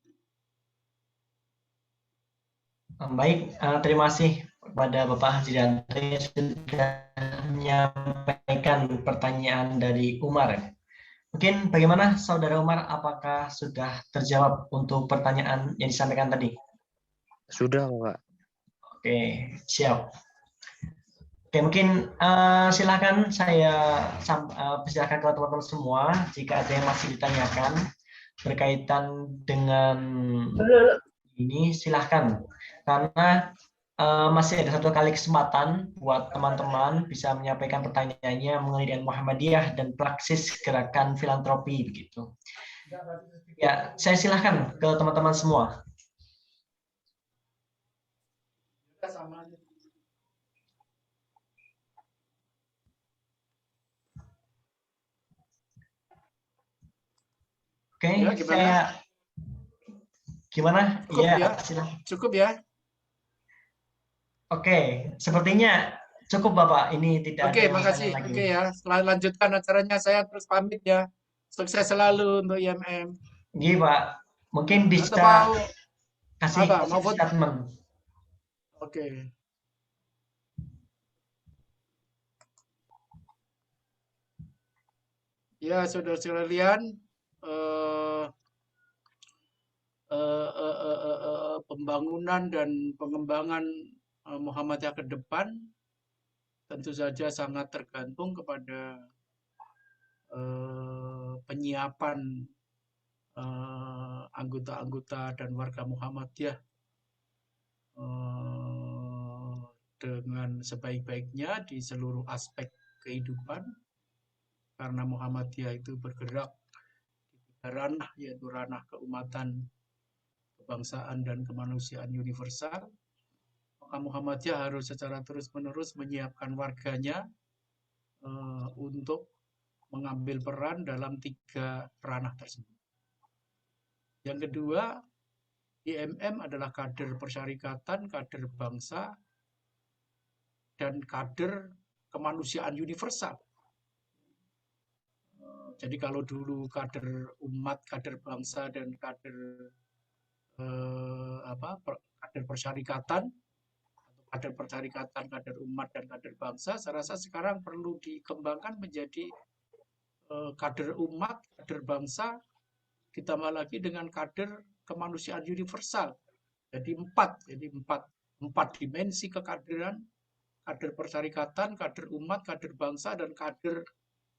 Baik, terima kasih kepada Bapak Haji Dante sudah menyampaikan pertanyaan dari Umar. Mungkin bagaimana Saudara Umar, apakah sudah terjawab untuk pertanyaan yang disampaikan tadi? Sudah, Pak. Oke, siap. Oke, mungkin silakan saya persilakan ke teman-teman semua jika ada yang masih ditanyakan berkaitan dengan ini, silahkan. Karena masih ada 1 kali kesempatan buat teman-teman bisa menyampaikan pertanyaannya mengenai dengan Muhammadiyah dan praksis gerakan filantropi begitu. Ya, saya silahkan ke teman-teman semua. Oke, ya, gimana? Cukup ya? Silahkan. Cukup ya? Oke, sepertinya cukup Bapak. Ini tidak ada yang makasih. lagi. Oke ya, setelah lanjutkan acaranya saya terus pamit ya. Sukses selalu untuk IMM. Iya Pak, mungkin bisa kasih statement. Oke. Ya, saudara-saudara sekalian, pembangunan dan pengembangan Muhammadiyah ke depan tentu saja sangat tergantung kepada penyiapan anggota-anggota dan warga Muhammadiyah dengan sebaik-baiknya di seluruh aspek kehidupan, karena Muhammadiyah itu bergerak di 3 ranah, yaitu ranah keumatan, kebangsaan, dan kemanusiaan universal. Maka Muhammadiyah harus secara terus-menerus menyiapkan warganya untuk mengambil peran dalam 3 ranah tersebut. Yang kedua, IMM adalah kader persyarikatan, kader bangsa, dan kader kemanusiaan universal. Jadi kalau dulu kader umat, kader bangsa, dan kader kader persyarikatan, kader persyarikatan, kader umat, dan kader bangsa, saya rasa sekarang perlu dikembangkan menjadi kader umat, kader bangsa, ditambah lagi dengan kader kemanusiaan universal. Jadi empat dimensi kekaderan, kader persyarikatan, kader umat, kader bangsa, dan kader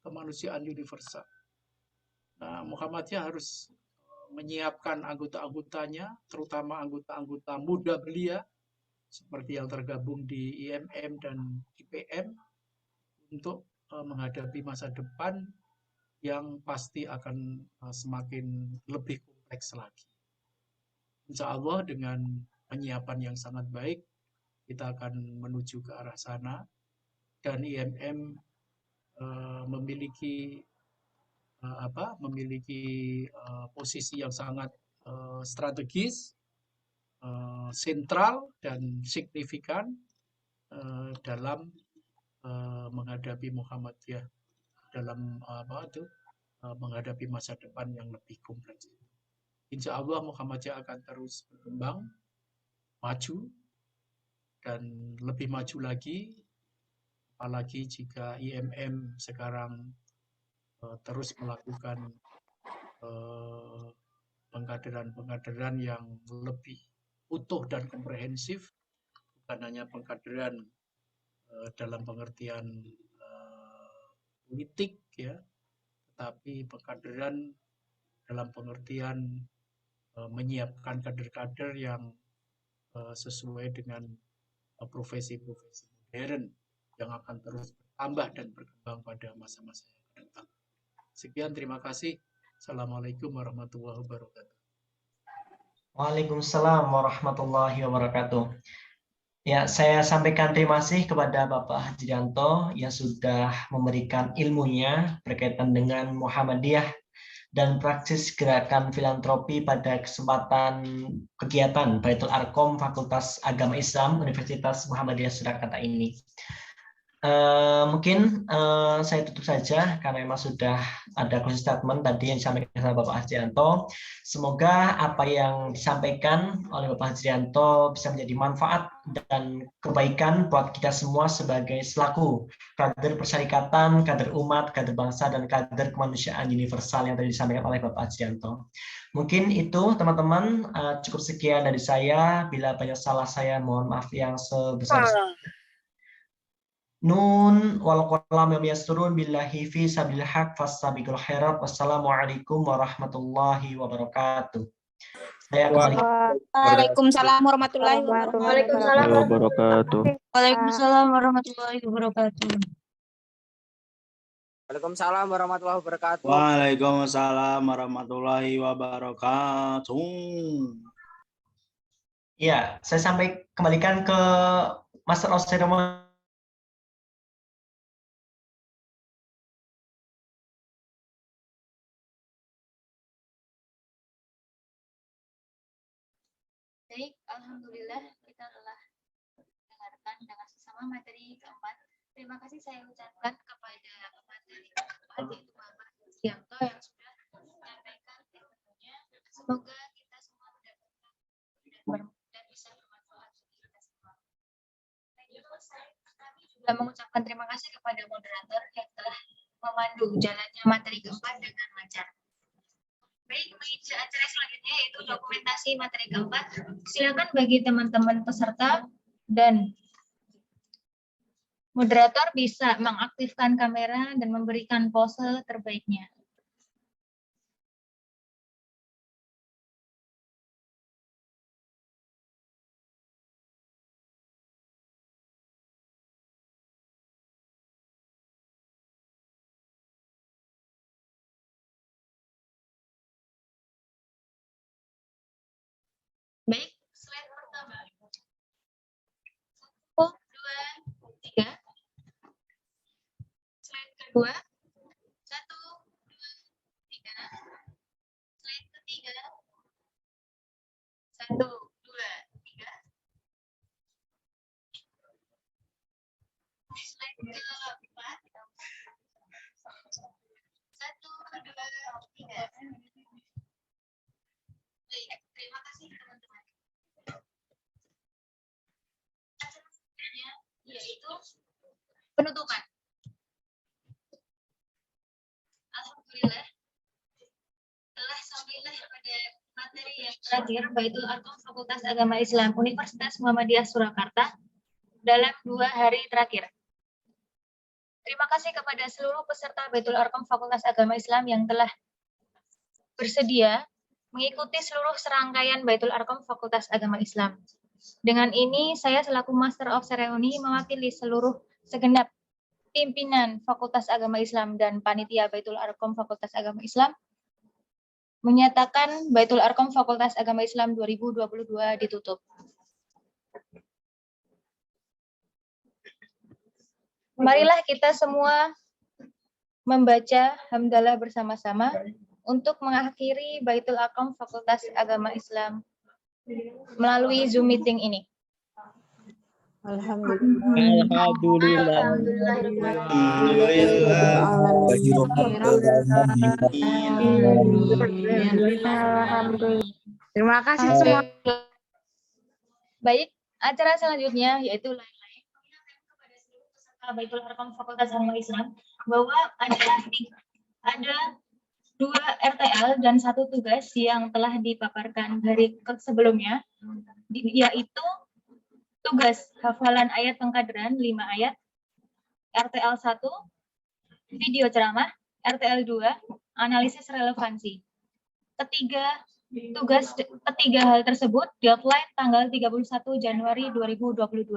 kemanusiaan universal. Nah, Muhammadiyah harus menyiapkan anggota-anggotanya, terutama anggota-anggota muda belia, seperti yang tergabung di IMM dan IPM, untuk menghadapi masa depan yang pasti akan semakin lebih kompleks lagi. Insya Allah dengan penyiapan yang sangat baik, kita akan menuju ke arah sana, dan IMM memiliki posisi yang sangat strategis, sentral, dan signifikan dalam menghadapi Muhammadiyah, dalam menghadapi masa depan yang lebih kompleks. Insya Allah Muhammadiyah akan terus berkembang, maju, dan lebih maju lagi, apalagi jika IMM sekarang terus melakukan pengkaderan-pengkaderan yang lebih utuh dan komprehensif, bukan hanya pengkaderan dalam pengertian politik, ya, tetapi pengkaderan dalam pengertian menyiapkan kader-kader yang sesuai dengan profesi-profesi modern yang akan terus bertambah dan berkembang pada masa-masa yang akan datang. Sekian, terima kasih. Assalamualaikum warahmatullahi wabarakatuh. Waalaikumsalam warahmatullahi wabarakatuh. Ya, saya sampaikan terima kasih kepada Bapak Hajrianto yang sudah memberikan ilmunya berkaitan dengan Muhammadiyah dan praksis gerakan filantropi pada kesempatan kegiatan Baitul Arqam Fakultas Agama Islam Universitas Muhammadiyah Surakarta ini. Mungkin saya tutup saja karena memang sudah ada closing statement tadi yang disampaikan oleh Bapak Hajrianto. Semoga apa yang disampaikan oleh Bapak Hajrianto bisa menjadi manfaat dan kebaikan buat kita semua sebagai selaku kader persyarikatan, kader umat, kader bangsa, dan kader kemanusiaan universal yang tadi disampaikan oleh Bapak Hajrianto. Mungkin itu teman-teman, cukup sekian dari saya. Bila banyak salah saya mohon maaf yang sebesar-besarnya. Nun wal qalam yasturun billahi fi sabilil haq fastabiqul khairat. Wassalamualaikum warahmatullahi wabarakatuh. Saya kembali. Waalaikumsalam warahmatullahi wabarakatuh. Waalaikumsalam warahmatullahi wabarakatuh. Waalaikumsalam warahmatullahi wabarakatuh. Waalaikumsalam warahmatullahi wabarakatuh. Ya, saya kembalikan ke Master of Ceremony. Baik, alhamdulillah kita telah mendengarkan dengan sesama materi keempat. Terima kasih saya ucapkan kepada materi keempat yaitu Bapak Hajrianto yang sudah menyampaikan ilmunya. Semoga kita semua mendapatkan dan bisa bermanfaat bagi kita semua. Kami juga mengucapkan terima kasih kepada moderator yang telah memandu jalannya materi keempat dengan lancar. Baik, menuju acara selanjutnya yaitu dokumentasi materi keempat. Silakan bagi teman-teman peserta dan moderator bisa mengaktifkan kamera dan memberikan pose terbaiknya. Baik, slide pertama. 1, 2, 3. Slide kedua. 1, 2, 3. Slide ketiga. 1, 2, 3. Slide keempat. 1, penutupan. Alhamdulillah telah sampailah pada materi yang terakhir, Baitul Arqam Fakultas Agama Islam Universitas Muhammadiyah Surakarta dalam 2 hari terakhir. Terima kasih kepada seluruh peserta Baitul Arqam Fakultas Agama Islam yang telah bersedia mengikuti seluruh serangkaian Baitul Arqam Fakultas Agama Islam. Dengan ini, saya selaku Master of Ceremony mewakili segenap pimpinan Fakultas Agama Islam dan panitia Baitul Arqam Fakultas Agama Islam menyatakan Baitul Arqam Fakultas Agama Islam 2022 ditutup. Marilah kita semua membaca hamdalah bersama-sama untuk mengakhiri Baitul Arqam Fakultas Agama Islam melalui Zoom meeting ini. Terima kasih semua. Baik, acara selanjutnya yaitu lain-lain. Kepada seluruh peserta Baitul Arqam Fakultas Agama Islam bahwa ada 2 RTL dan 1 tugas yang telah dipaparkan dari sebelumnya, yaitu tugas hafalan ayat pengkaderan 5 ayat, RTL 1, video ceramah, RTL 2, analisis relevansi. Ketiga hal tersebut deadline tanggal 31 Januari 2022.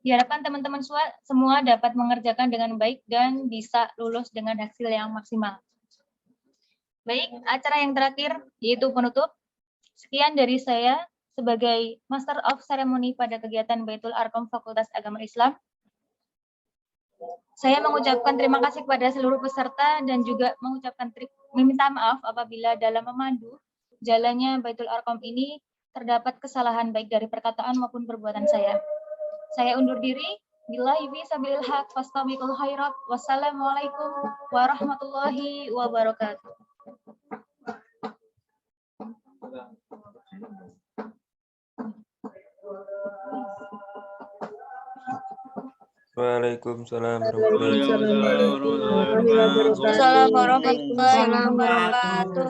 Diharapkan teman-teman semua dapat mengerjakan dengan baik dan bisa lulus dengan hasil yang maksimal. Baik, acara yang terakhir yaitu penutup. Sekian dari saya sebagai Master of Ceremony pada kegiatan Baitul Arqam Fakultas Agama Islam. Saya mengucapkan terima kasih kepada seluruh peserta dan juga meminta maaf apabila dalam memandu jalannya Baitul Arqam ini terdapat kesalahan baik dari perkataan maupun perbuatan saya. Saya undur diri. Billahi fisabilil haq fastabiqul khairat. Wassalamualaikum warahmatullahi wabarakatuh. Waalaikumsalam Assalamualaikum warahmatullahi wabarakatuh.